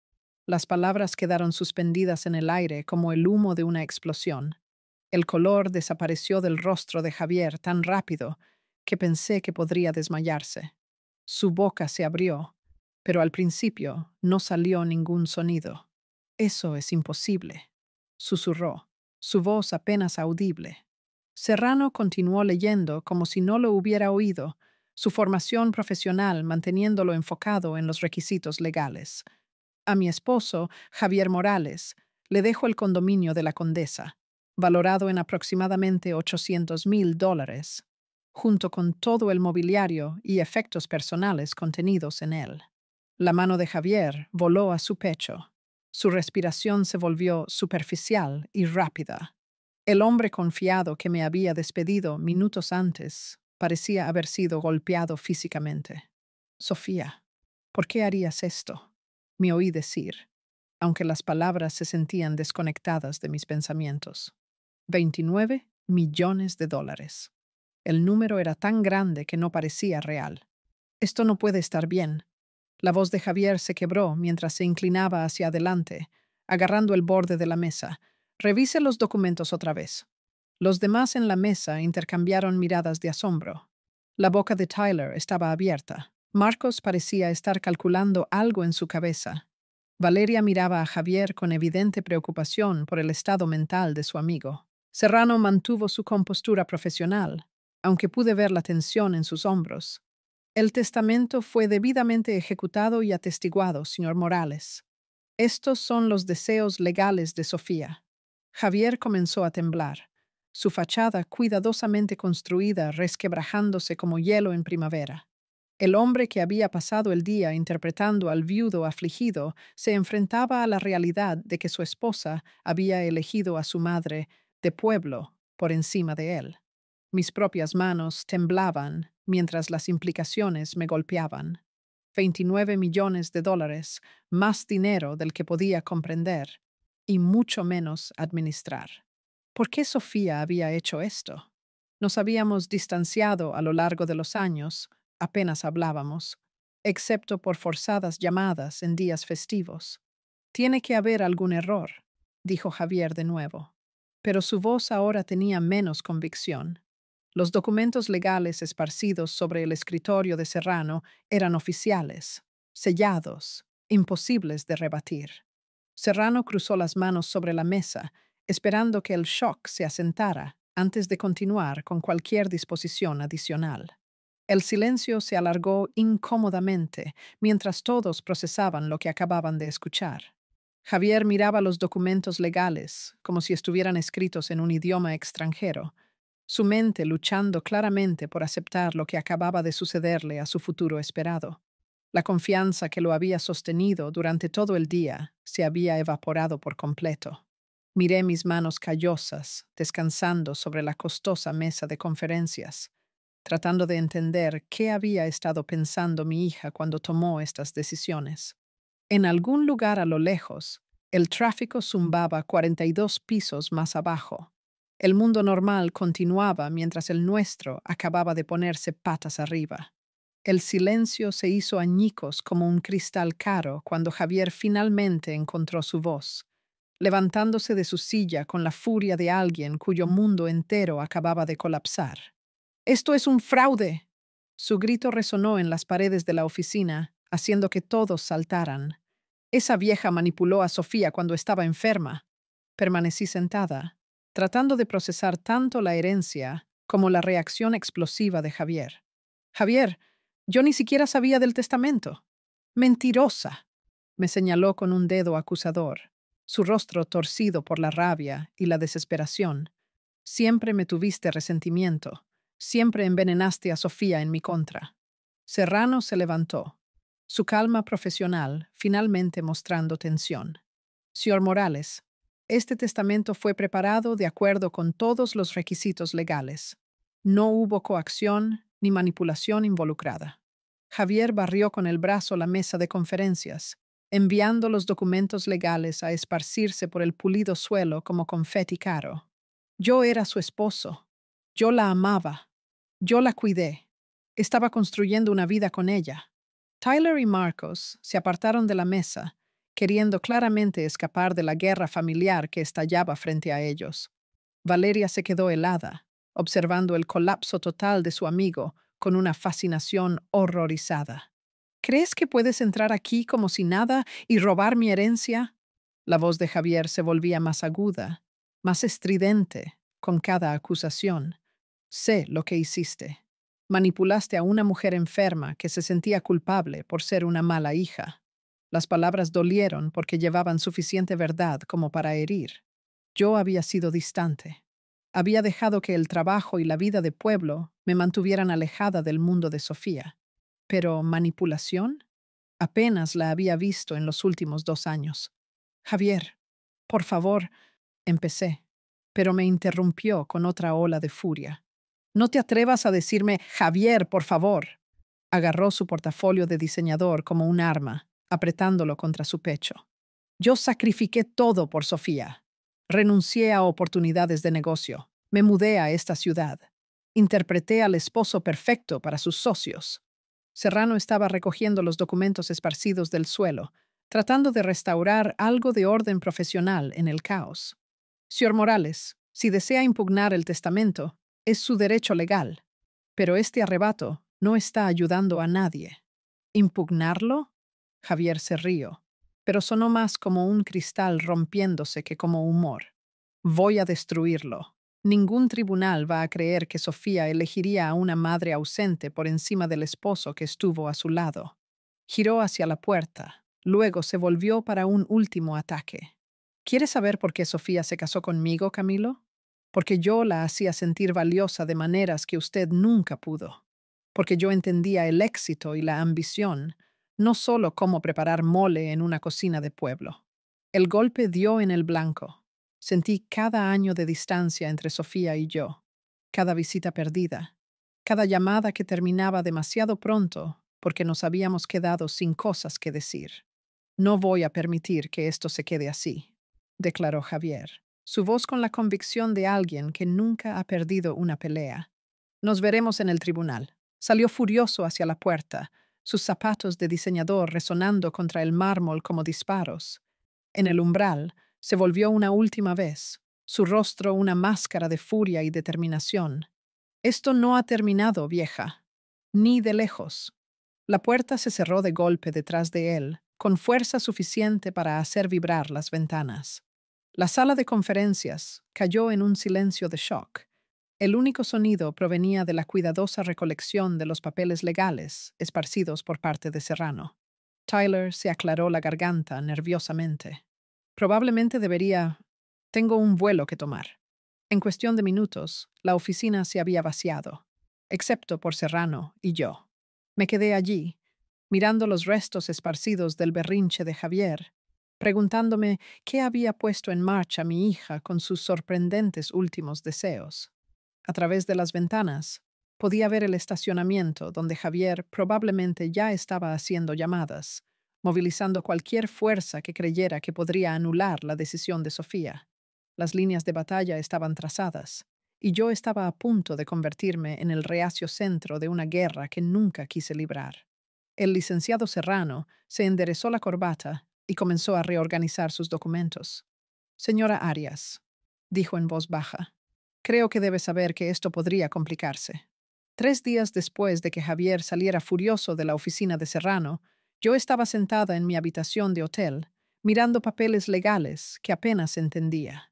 Speaker 1: Las palabras quedaron suspendidas en el aire como el humo de una explosión. El color desapareció del rostro de Javier tan rápido que pensé que podría desmayarse. Su boca se abrió, pero al principio no salió ningún sonido. Eso es imposible, susurró, su voz apenas audible. Serrano continuó leyendo como si no lo hubiera oído, su formación profesional manteniéndolo enfocado en los requisitos legales. A mi esposo, Javier Morales, le dejo el condominio de la Condesa, valorado en aproximadamente $800,000, junto con todo el mobiliario y efectos personales contenidos en él. La mano de Javier voló a su pecho. Su respiración se volvió superficial y rápida. El hombre confiado que me había despedido minutos antes parecía haber sido golpeado físicamente. Sofía, ¿por qué harías esto? Me oí decir, aunque las palabras se sentían desconectadas de mis pensamientos. 29 millones de dólares. El número era tan grande que no parecía real. Esto no puede estar bien. La voz de Javier se quebró mientras se inclinaba hacia adelante, agarrando el borde de la mesa. Revise los documentos otra vez. Los demás en la mesa intercambiaron miradas de asombro. La boca de Tyler estaba abierta. Marcos parecía estar calculando algo en su cabeza. Valeria miraba a Javier con evidente preocupación por el estado mental de su amigo. Serrano mantuvo su compostura profesional, aunque pude ver la tensión en sus hombros. El testamento fue debidamente ejecutado y atestiguado, señor Morales. Estos son los deseos legales de Sofía. Javier comenzó a temblar, su fachada cuidadosamente construida resquebrajándose como hielo en primavera. El hombre que había pasado el día interpretando al viudo afligido se enfrentaba a la realidad de que su esposa había elegido a su madre de pueblo por encima de él. Mis propias manos temblaban mientras las implicaciones me golpeaban. 29 millones de dólares, más dinero del que podía comprender, y mucho menos administrar. ¿Por qué Sofía había hecho esto? Nos habíamos distanciado a lo largo de los años, apenas hablábamos, excepto por forzadas llamadas en días festivos. Tiene que haber algún error, dijo Javier de nuevo, pero su voz ahora tenía menos convicción. Los documentos legales esparcidos sobre el escritorio de Serrano eran oficiales, sellados, imposibles de rebatir. Serrano cruzó las manos sobre la mesa, esperando que el shock se asentara antes de continuar con cualquier disposición adicional. El silencio se alargó incómodamente mientras todos procesaban lo que acababan de escuchar. Javier miraba los documentos legales como si estuvieran escritos en un idioma extranjero, su mente luchando claramente por aceptar lo que acababa de sucederle a su futuro esperado. La confianza que lo había sostenido durante todo el día se había evaporado por completo. Miré mis manos callosas, descansando sobre la costosa mesa de conferencias, tratando de entender qué había estado pensando mi hija cuando tomó estas decisiones. En algún lugar a lo lejos, el tráfico zumbaba 42 pisos más abajo. El mundo normal continuaba mientras el nuestro acababa de ponerse patas arriba. El silencio se hizo añicos como un cristal caro cuando Javier finalmente encontró su voz, levantándose de su silla con la furia de alguien cuyo mundo entero acababa de colapsar. «¡Esto es un fraude!». Su grito resonó en las paredes de la oficina, haciendo que todos saltaran. Esa vieja manipuló a Sofía cuando estaba enferma. Permanecí sentada, tratando de procesar tanto la herencia como la reacción explosiva de Javier. «Javier, yo ni siquiera sabía del testamento». «Mentirosa», me señaló con un dedo acusador, su rostro torcido por la rabia y la desesperación. «Siempre me tuviste resentimiento. Siempre envenenaste a Sofía en mi contra». Serrano se levantó, su calma profesional finalmente mostrando tensión. «Señor Morales, Este testamento fue preparado de acuerdo con todos los requisitos legales. No hubo coacción ni manipulación involucrada. Javier barrió con el brazo la mesa de conferencias, enviando los documentos legales a esparcirse por el pulido suelo como confeti caro. Yo era su esposo. Yo la amaba. Yo la cuidé. Estaba construyendo una vida con ella. Tyler y Marcos se apartaron de la mesa, queriendo claramente escapar de la guerra familiar que estallaba frente a ellos. Valeria se quedó helada, observando el colapso total de su amigo con una fascinación horrorizada. ¿Crees que puedes entrar aquí como si nada y robar mi herencia? La voz de Javier se volvía más aguda, más estridente, con cada acusación. Sé lo que hiciste. Manipulaste a una mujer enferma que se sentía culpable por ser una mala hija. Las palabras dolieron porque llevaban suficiente verdad como para herir. Yo había sido distante. Había dejado que el trabajo y la vida de pueblo me mantuvieran alejada del mundo de Sofía. Pero ¿manipulación? Apenas la había visto en los últimos 2 años. Javier, por favor, empecé, pero me interrumpió con otra ola de furia. No te atrevas a decirme, Javier, por favor. Agarró su portafolio de diseñador como un arma, apretándolo contra su pecho. Yo sacrifiqué todo por Sofía. Renuncié a oportunidades de negocio. Me mudé a esta ciudad. Interpreté al esposo perfecto para sus socios. Serrano estaba recogiendo los documentos esparcidos del suelo, tratando de restaurar algo de orden profesional en el caos. Señor Morales, si desea impugnar el testamento, es su derecho legal, pero este arrebato no está ayudando a nadie. ¿Impugnarlo? Javier se rió, pero sonó más como un cristal rompiéndose que como humor. Voy a destruirlo. Ningún tribunal va a creer que Sofía elegiría a una madre ausente por encima del esposo que estuvo a su lado. Giró hacia la puerta, luego se volvió para un último ataque. ¿Quieres saber por qué Sofía se casó conmigo, Camilo? Porque yo la hacía sentir valiosa de maneras que usted nunca pudo. Porque yo entendía el éxito y la ambición, no solo cómo preparar mole en una cocina de pueblo. El golpe dio en el blanco. Sentí cada año de distancia entre Sofía y yo, cada visita perdida, cada llamada que terminaba demasiado pronto porque nos habíamos quedado sin cosas que decir. No voy a permitir que esto se quede así, declaró Javier, su voz con la convicción de alguien que nunca ha perdido una pelea. Nos veremos en el tribunal. Salió furioso hacia la puerta, sus zapatos de diseñador resonando contra el mármol como disparos. En el umbral, se volvió una última vez, su rostro una máscara de furia y determinación. Esto no ha terminado, vieja. Ni de lejos. La puerta se cerró de golpe detrás de él, con fuerza suficiente para hacer vibrar las ventanas. La sala de conferencias cayó en un silencio de shock. El único sonido provenía de la cuidadosa recolección de los papeles legales esparcidos por parte de Serrano. Tyler se aclaró la garganta nerviosamente. Probablemente debería... Tengo un vuelo que tomar. En cuestión de minutos, la oficina se había vaciado, excepto por Serrano y yo. Me quedé allí, mirando los restos esparcidos del berrinche de Javier, preguntándome qué había puesto en marcha mi hija con sus sorprendentes últimos deseos. A través de las ventanas, podía ver el estacionamiento donde Javier probablemente ya estaba haciendo llamadas, movilizando cualquier fuerza que creyera que podría anular la decisión de Sofía. Las líneas de batalla estaban trazadas, y yo estaba a punto de convertirme en el reacio centro de una guerra que nunca quise librar. El licenciado Serrano se enderezó la corbata y comenzó a reorganizar sus documentos. Señora Arias, dijo en voz baja, creo que debe saber que esto podría complicarse. 3 días después de que Javier saliera furioso de la oficina de Serrano, yo estaba sentada en mi habitación de hotel, mirando papeles legales que apenas entendía.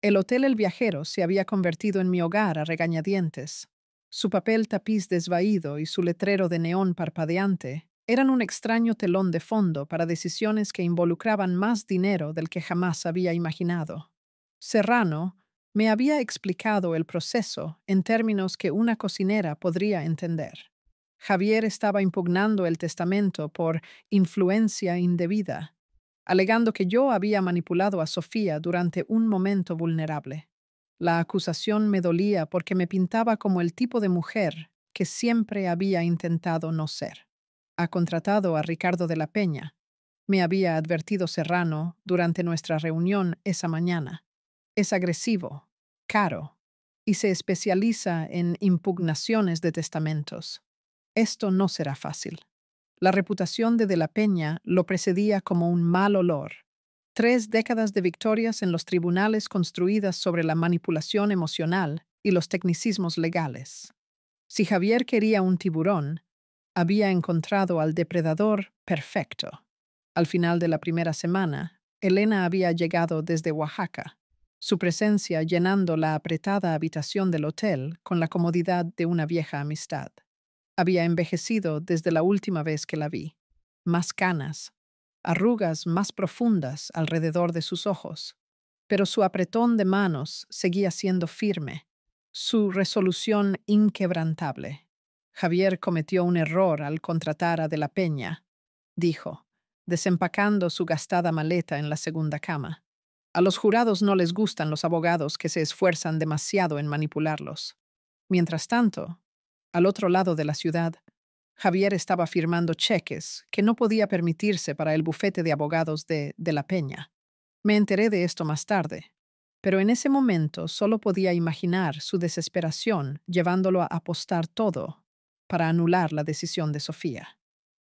Speaker 1: El Hotel El Viajero se había convertido en mi hogar a regañadientes. Su papel tapiz desvaído y su letrero de neón parpadeante eran un extraño telón de fondo para decisiones que involucraban más dinero del que jamás había imaginado. Serrano me había explicado el proceso en términos que una cocinera podría entender. Javier estaba impugnando el testamento por influencia indebida. alegando que yo había manipulado a Sofía durante un momento vulnerable. La acusación me dolía porque me pintaba como el tipo de mujer que siempre había intentado no ser. Ha contratado a Ricardo de la Peña. Me había advertido Serrano durante nuestra reunión esa mañana. Es agresivo, caro, y se especializa en impugnaciones de testamentos. Esto no será fácil. La reputación de la Peña lo precedía como un mal olor. 3 décadas de victorias en los tribunales construidas sobre la manipulación emocional y los tecnicismos legales. Si Javier quería un tiburón, había encontrado al depredador perfecto. Al final de la primera semana, Elena había llegado desde Oaxaca, su presencia llenando la apretada habitación del hotel con la comodidad de una vieja amistad. Había envejecido desde la última vez que la vi. Más canas, arrugas más profundas alrededor de sus ojos, pero su apretón de manos seguía siendo firme, su resolución inquebrantable. Javier cometió un error al contratar a De la Peña, dijo, desempacando su gastada maleta en la segunda cama. A los jurados no les gustan los abogados que se esfuerzan demasiado en manipularlos. Mientras tanto, al otro lado de la ciudad, Javier estaba firmando cheques que no podía permitirse para el bufete de abogados de la Peña. Me enteré de esto más tarde, pero en ese momento solo podía imaginar su desesperación llevándolo a apostar todo para anular la decisión de Sofía.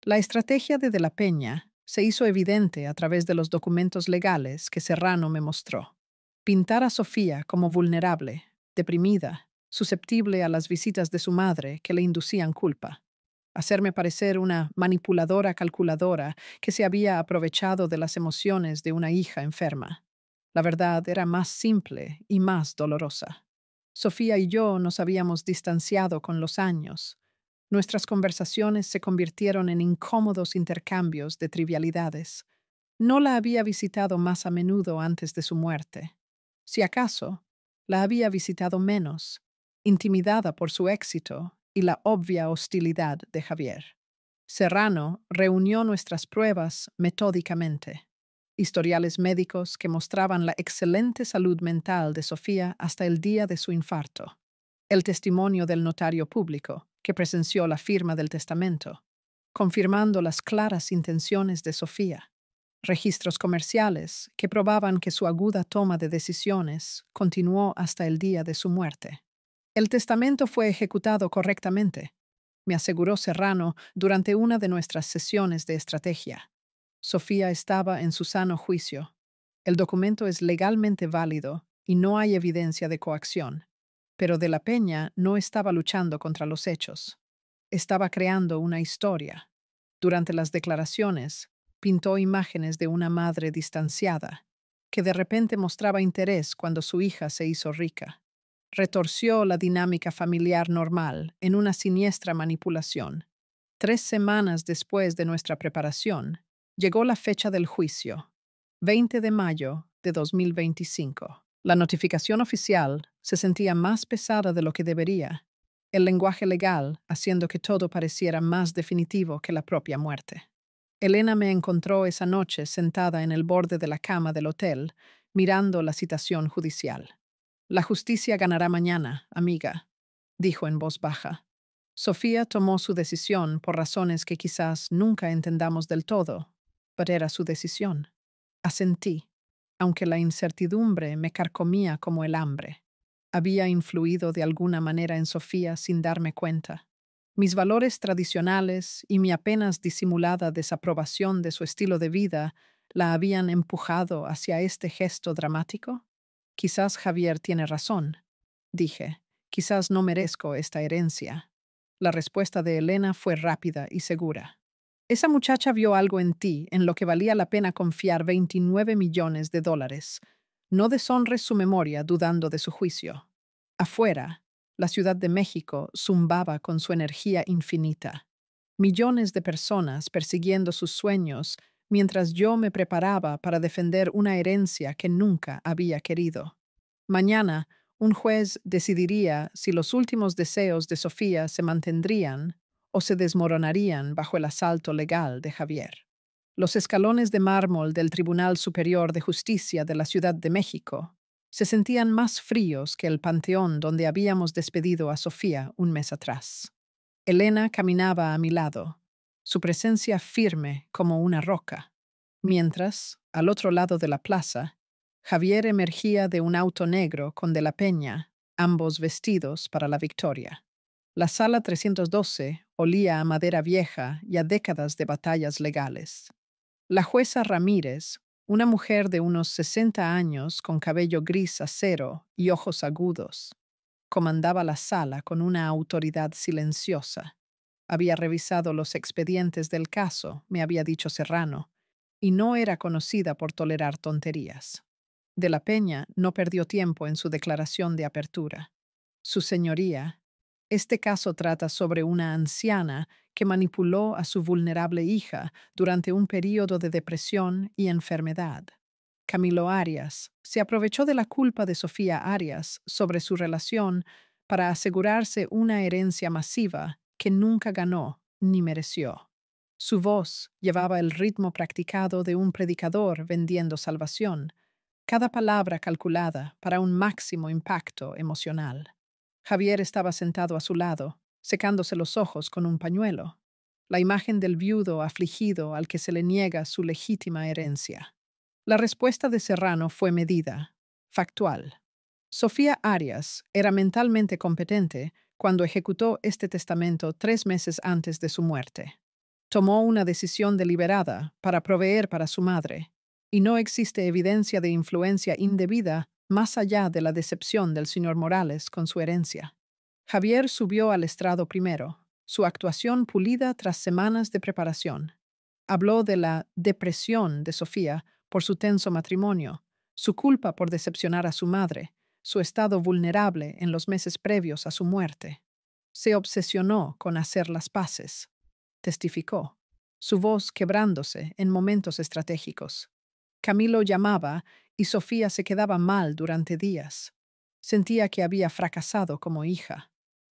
Speaker 1: La estrategia de la Peña se hizo evidente a través de los documentos legales que Serrano me mostró. Pintar a Sofía como vulnerable, deprimida, susceptible a las visitas de su madre que le inducían culpa. Hacerme parecer una manipuladora calculadora que se había aprovechado de las emociones de una hija enferma. La verdad era más simple y más dolorosa. Sofía y yo nos habíamos distanciado con los años. Nuestras conversaciones se convirtieron en incómodos intercambios de trivialidades. No la había visitado más a menudo antes de su muerte. Si acaso, la había visitado menos, intimidada por su éxito y la obvia hostilidad de Javier. Serrano reunió nuestras pruebas metódicamente. Historiales médicos que mostraban la excelente salud mental de Sofía hasta el día de su infarto. El testimonio del notario público, que presenció la firma del testamento, confirmando las claras intenciones de Sofía. Registros comerciales que probaban que su aguda toma de decisiones continuó hasta el día de su muerte. El testamento fue ejecutado correctamente, me aseguró Serrano durante una de nuestras sesiones de estrategia. Sofía estaba en su sano juicio. El documento es legalmente válido y no hay evidencia de coacción, pero De la Peña no estaba luchando contra los hechos. Estaba creando una historia. Durante las declaraciones, pintó imágenes de una madre distanciada, que de repente mostraba interés cuando su hija se hizo rica. Retorció la dinámica familiar normal en una siniestra manipulación. 3 semanas después de nuestra preparación, llegó la fecha del juicio, 20 de mayo de 2025. La notificación oficial se sentía más pesada de lo que debería, el lenguaje legal haciendo que todo pareciera más definitivo que la propia muerte. Elena me encontró esa noche sentada en el borde de la cama del hotel, mirando la citación judicial. La justicia ganará mañana, amiga, dijo en voz baja. Sofía tomó su decisión por razones que quizás nunca entendamos del todo, pero era su decisión. Asentí, aunque la incertidumbre me carcomía como el hambre. Había influido de alguna manera en Sofía sin darme cuenta. Mis valores tradicionales y mi apenas disimulada desaprobación de su estilo de vida la habían empujado hacia este gesto dramático. Quizás Javier tiene razón, dije. Quizás no merezco esta herencia. La respuesta de Elena fue rápida y segura. Esa muchacha vio algo en ti en lo que valía la pena confiar 29 millones de dólares. No deshonres su memoria dudando de su juicio. Afuera, la Ciudad de México zumbaba con su energía infinita. Millones de personas persiguiendo sus sueños mientras yo me preparaba para defender una herencia que nunca había querido. Mañana, un juez decidiría si los últimos deseos de Sofía se mantendrían o se desmoronarían bajo el asalto legal de Javier. Los escalones de mármol del Tribunal Superior de Justicia de la Ciudad de México se sentían más fríos que el panteón donde habíamos despedido a Sofía un mes atrás. Elena caminaba a mi lado, su presencia firme como una roca, mientras, al otro lado de la plaza, Javier emergía de un auto negro con De la Peña, ambos vestidos para la victoria. La sala 312 olía a madera vieja y a décadas de batallas legales. La jueza Ramírez, una mujer de unos 60 años con cabello gris acero y ojos agudos, comandaba la sala con una autoridad silenciosa. Había revisado los expedientes del caso, me había dicho Serrano, y no era conocida por tolerar tonterías. De la Peña no perdió tiempo en su declaración de apertura. Su señoría, este caso trata sobre una anciana que manipuló a su vulnerable hija durante un período de depresión y enfermedad. Camilo Arias se aprovechó de la culpa de Sofía Arias sobre su relación para asegurarse una herencia masiva que nunca ganó ni mereció. Su voz llevaba el ritmo practicado de un predicador vendiendo salvación, cada palabra calculada para un máximo impacto emocional. Javier estaba sentado a su lado, secándose los ojos con un pañuelo, la imagen del viudo afligido al que se le niega su legítima herencia. La respuesta de Serrano fue medida, factual. Sofía Arias era mentalmente competente cuando ejecutó este testamento 3 meses antes de su muerte. Tomó una decisión deliberada para proveer para su madre, y no existe evidencia de influencia indebida más allá de la decepción del señor Morales con su herencia. Javier subió al estrado primero, su actuación pulida tras semanas de preparación. Habló de la depresión de Sofía por su tenso matrimonio, su culpa por decepcionar a su madre, su estado vulnerable en los meses previos a su muerte. Se obsesionó con hacer las paces. Testificó, su voz quebrándose en momentos estratégicos. Camilo llamaba y Sofía se quedaba mal durante días. Sentía que había fracasado como hija.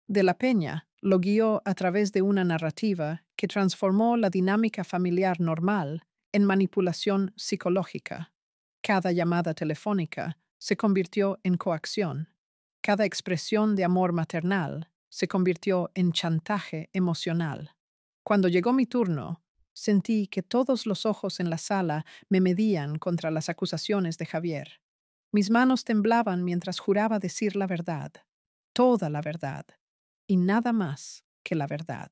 Speaker 1: De la Peña lo guió a través de una narrativa que transformó la dinámica familiar normal en manipulación psicológica. Cada llamada telefónica se convirtió en coacción. Cada expresión de amor maternal se convirtió en chantaje emocional. Cuando llegó mi turno, sentí que todos los ojos en la sala me medían contra las acusaciones de Javier. Mis manos temblaban mientras juraba decir la verdad, toda la verdad, y nada más que la verdad.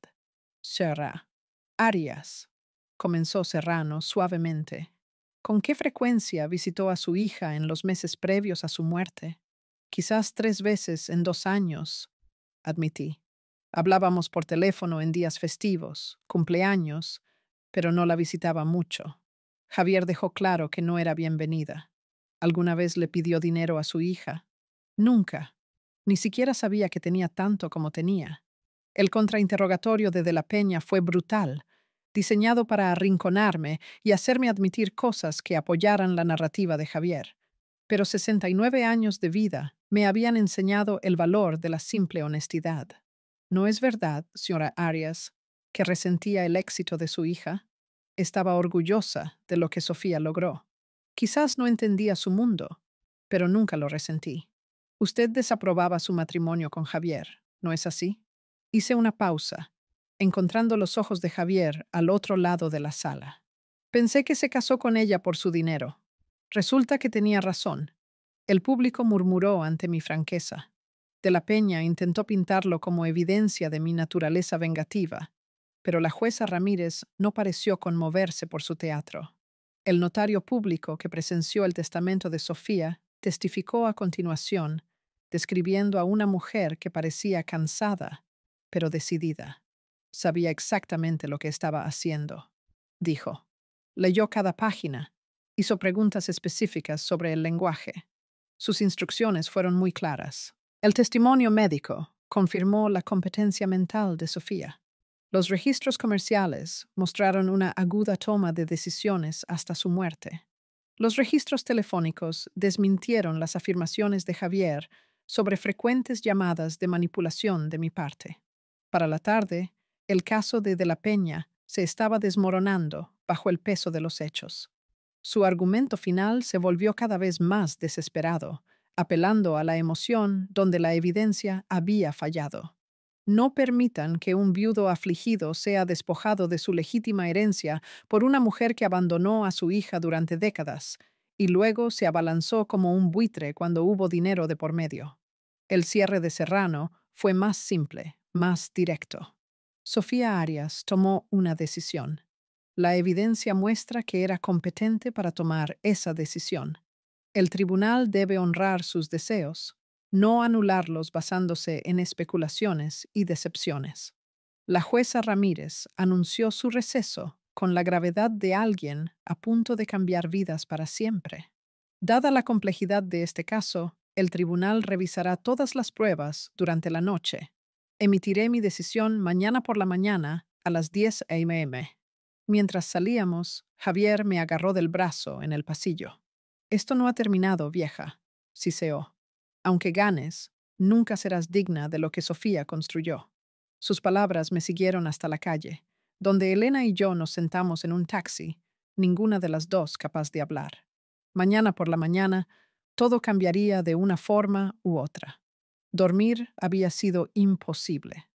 Speaker 1: Serra. Arias, comenzó Serrano suavemente. ¿Con qué frecuencia visitó a su hija en los meses previos a su muerte? Quizás 3 veces en 2 años, admití. Hablábamos por teléfono en días festivos, cumpleaños, pero no la visitaba mucho. Javier dejó claro que no era bienvenida. ¿Alguna vez le pidió dinero a su hija? Nunca. Ni siquiera sabía que tenía tanto como tenía. El contrainterrogatorio de la Peña fue brutal, diseñado para arrinconarme y hacerme admitir cosas que apoyaran la narrativa de Javier. Pero 69 años de vida me habían enseñado el valor de la simple honestidad. ¿No es verdad, señora Arias, que resentía el éxito de su hija? Estaba orgullosa de lo que Sofía logró. Quizás no entendía su mundo, pero nunca lo resentí. Usted desaprobaba su matrimonio con Javier, ¿no es así? Hice una pausa, encontrando los ojos de Javier al otro lado de la sala. Pensé que se casó con ella por su dinero. Resulta que tenía razón. El público murmuró ante mi franqueza. De la Peña intentó pintarlo como evidencia de mi naturaleza vengativa, pero la jueza Ramírez no pareció conmoverse por su teatro. El notario público que presenció el testamento de Sofía testificó a continuación, describiendo a una mujer que parecía cansada, pero decidida. Sabía exactamente lo que estaba haciendo, dijo. Leyó cada página, hizo preguntas específicas sobre el lenguaje. Sus instrucciones fueron muy claras. El testimonio médico confirmó la competencia mental de Sofía. Los registros comerciales mostraron una aguda toma de decisiones hasta su muerte. Los registros telefónicos desmintieron las afirmaciones de Javier sobre frecuentes llamadas de manipulación de mi parte. Para la tarde, el caso de la Peña se estaba desmoronando bajo el peso de los hechos. Su argumento final se volvió cada vez más desesperado, apelando a la emoción donde la evidencia había fallado. No permitan que un viudo afligido sea despojado de su legítima herencia por una mujer que abandonó a su hija durante décadas y luego se abalanzó como un buitre cuando hubo dinero de por medio. El cierre de Serrano fue más simple, más directo. Sofía Arias tomó una decisión. La evidencia muestra que era competente para tomar esa decisión. El tribunal debe honrar sus deseos, no anularlos basándose en especulaciones y decepciones. La jueza Ramírez anunció su receso con la gravedad de alguien a punto de cambiar vidas para siempre. Dada la complejidad de este caso, el tribunal revisará todas las pruebas durante la noche. Emitiré mi decisión mañana por la mañana a las 10 a.m. Mientras salíamos, Javier me agarró del brazo en el pasillo. Esto no ha terminado, vieja, siseó. Aunque ganes, nunca serás digna de lo que Sofía construyó. Sus palabras me siguieron hasta la calle, donde Elena y yo nos sentamos en un taxi, ninguna de las dos capaz de hablar. Mañana por la mañana, todo cambiaría de una forma u otra. Dormir había sido imposible.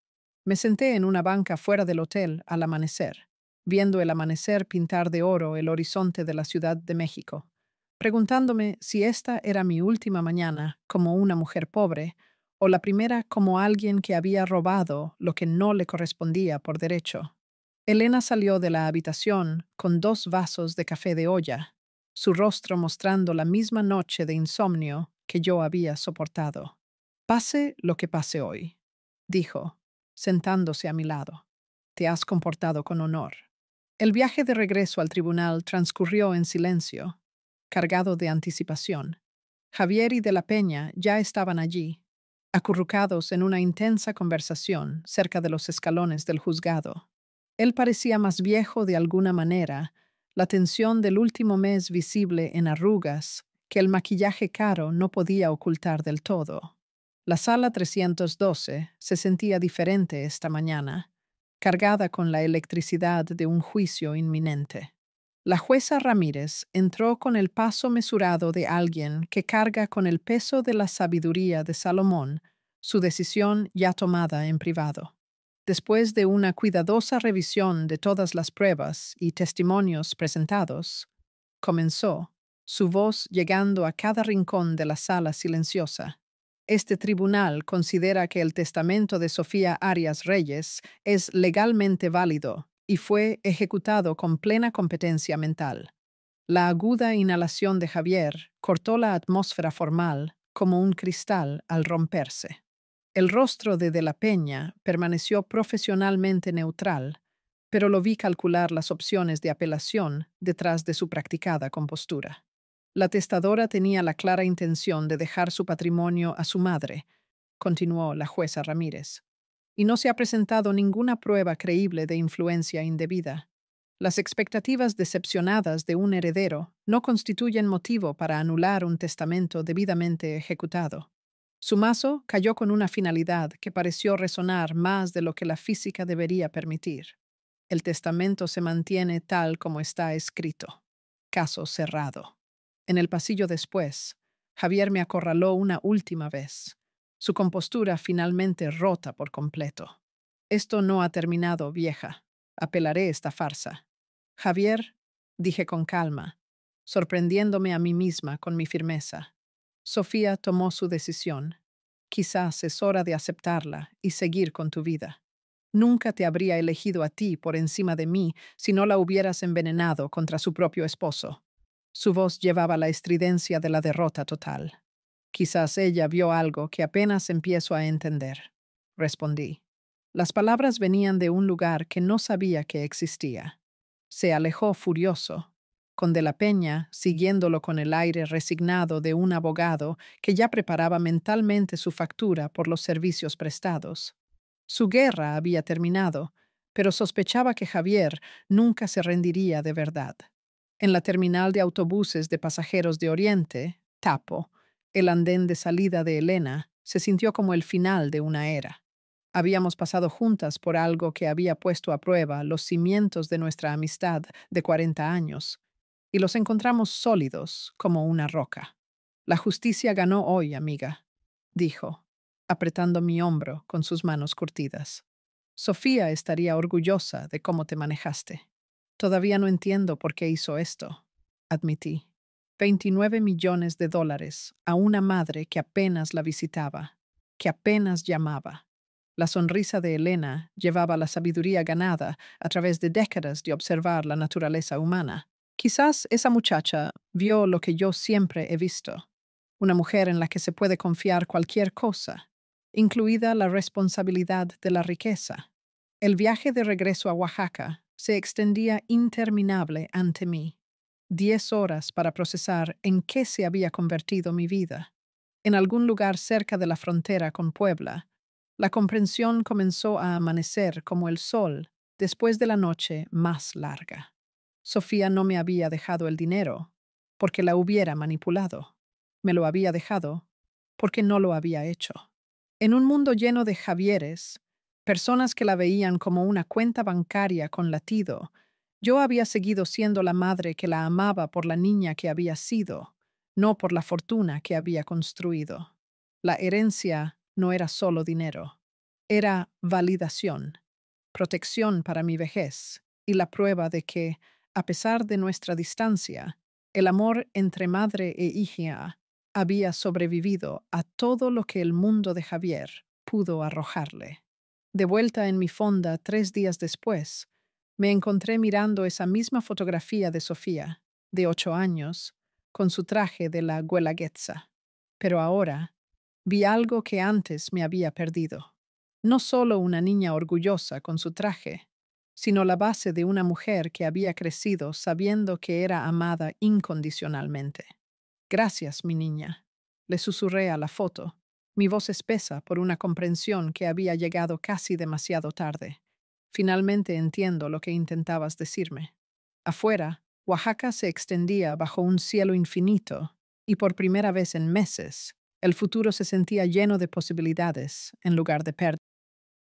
Speaker 1: Me senté en una banca fuera del hotel al amanecer, viendo el amanecer pintar de oro el horizonte de la Ciudad de México, preguntándome si esta era mi última mañana como una mujer pobre o la primera como alguien que había robado lo que no le correspondía por derecho. Elena salió de la habitación con 2 vasos de café de olla, su rostro mostrando la misma noche de insomnio que yo había soportado. Pase lo que pase hoy, dijo, sentándose a mi lado. Te has comportado con honor. El viaje de regreso al tribunal transcurrió en silencio, cargado de anticipación. Javier y de la Peña ya estaban allí, acurrucados en una intensa conversación cerca de los escalones del juzgado. Él parecía más viejo de alguna manera, la tensión del último mes visible en arrugas que el maquillaje caro no podía ocultar del todo. La sala 312 se sentía diferente esta mañana, cargada con la electricidad de un juicio inminente. La jueza Ramírez entró con el paso mesurado de alguien que carga con el peso de la sabiduría de Salomón, su decisión ya tomada en privado. Después de una cuidadosa revisión de todas las pruebas y testimonios presentados, comenzó, su voz llegando a cada rincón de la sala silenciosa. Este tribunal considera que el testamento de Sofía Arias Reyes es legalmente válido y fue ejecutado con plena competencia mental. La aguda inhalación de Javier cortó la atmósfera formal como un cristal al romperse. El rostro de la Peña permaneció profesionalmente neutral, pero lo vi calcular las opciones de apelación detrás de su practicada compostura. La testadora tenía la clara intención de dejar su patrimonio a su madre, continuó la jueza Ramírez, y no se ha presentado ninguna prueba creíble de influencia indebida. Las expectativas decepcionadas de un heredero no constituyen motivo para anular un testamento debidamente ejecutado. Su mazo cayó con una finalidad que pareció resonar más de lo que la física debería permitir. El testamento se mantiene tal como está escrito. Caso cerrado. En el pasillo después, Javier me acorraló una última vez, su compostura finalmente rota por completo. Esto no ha terminado, vieja. Apelaré esta farsa. Javier, dije con calma, sorprendiéndome a mí misma con mi firmeza. Sofía tomó su decisión. Quizás es hora de aceptarla y seguir con tu vida. Nunca te habría elegido a ti por encima de mí si no la hubieras envenenado contra su propio esposo. Su voz llevaba la estridencia de la derrota total. Quizás ella vio algo que apenas empiezo a entender, respondí. Las palabras venían de un lugar que no sabía que existía. Se alejó furioso, con De la Peña siguiéndolo con el aire resignado de un abogado que ya preparaba mentalmente su factura por los servicios prestados. Su guerra había terminado, pero sospechaba que Javier nunca se rendiría de verdad. En la terminal de autobuses de pasajeros de Oriente, Tapo, el andén de salida de Elena, se sintió como el final de una era. Habíamos pasado juntas por algo que había puesto a prueba los cimientos de nuestra amistad de 40 años, y los encontramos sólidos como una roca. La justicia ganó hoy, amiga, dijo, apretando mi hombro con sus manos curtidas. Sofía estaría orgullosa de cómo te manejaste. Todavía no entiendo por qué hizo esto, admití. 29 millones de dólares a una madre que apenas la visitaba, que apenas llamaba. La sonrisa de Elena llevaba la sabiduría ganada a través de décadas de observar la naturaleza humana. Quizás esa muchacha vio lo que yo siempre he visto, una mujer en la que se puede confiar cualquier cosa, incluida la responsabilidad de la riqueza. El viaje de regreso a Oaxaca se extendía interminable ante mí. 10 horas para procesar en qué se había convertido mi vida. En algún lugar cerca de la frontera con Puebla, la comprensión comenzó a amanecer como el sol después de la noche más larga. Sofía no me había dejado el dinero porque la hubiera manipulado. Me lo había dejado porque no lo había hecho. En un mundo lleno de Javieres, personas que la veían como una cuenta bancaria con latido, yo había seguido siendo la madre que la amaba por la niña que había sido, no por la fortuna que había construido. La herencia no era solo dinero, era validación, protección para mi vejez y la prueba de que, a pesar de nuestra distancia, el amor entre madre e hija había sobrevivido a todo lo que el mundo de Javier pudo arrojarle. De vuelta en mi fonda 3 días después, me encontré mirando esa misma fotografía de Sofía, de 8 años, con su traje de la Guelaguetza. Pero ahora vi algo que antes me había perdido. No solo una niña orgullosa con su traje, sino la base de una mujer que había crecido sabiendo que era amada incondicionalmente. Gracias, mi niña, le susurré a la foto, mi voz espesa por una comprensión que había llegado casi demasiado tarde. Finalmente entiendo lo que intentabas decirme. Afuera, Oaxaca se extendía bajo un cielo infinito, y por primera vez en meses, el futuro se sentía lleno de posibilidades en lugar de pérdidas.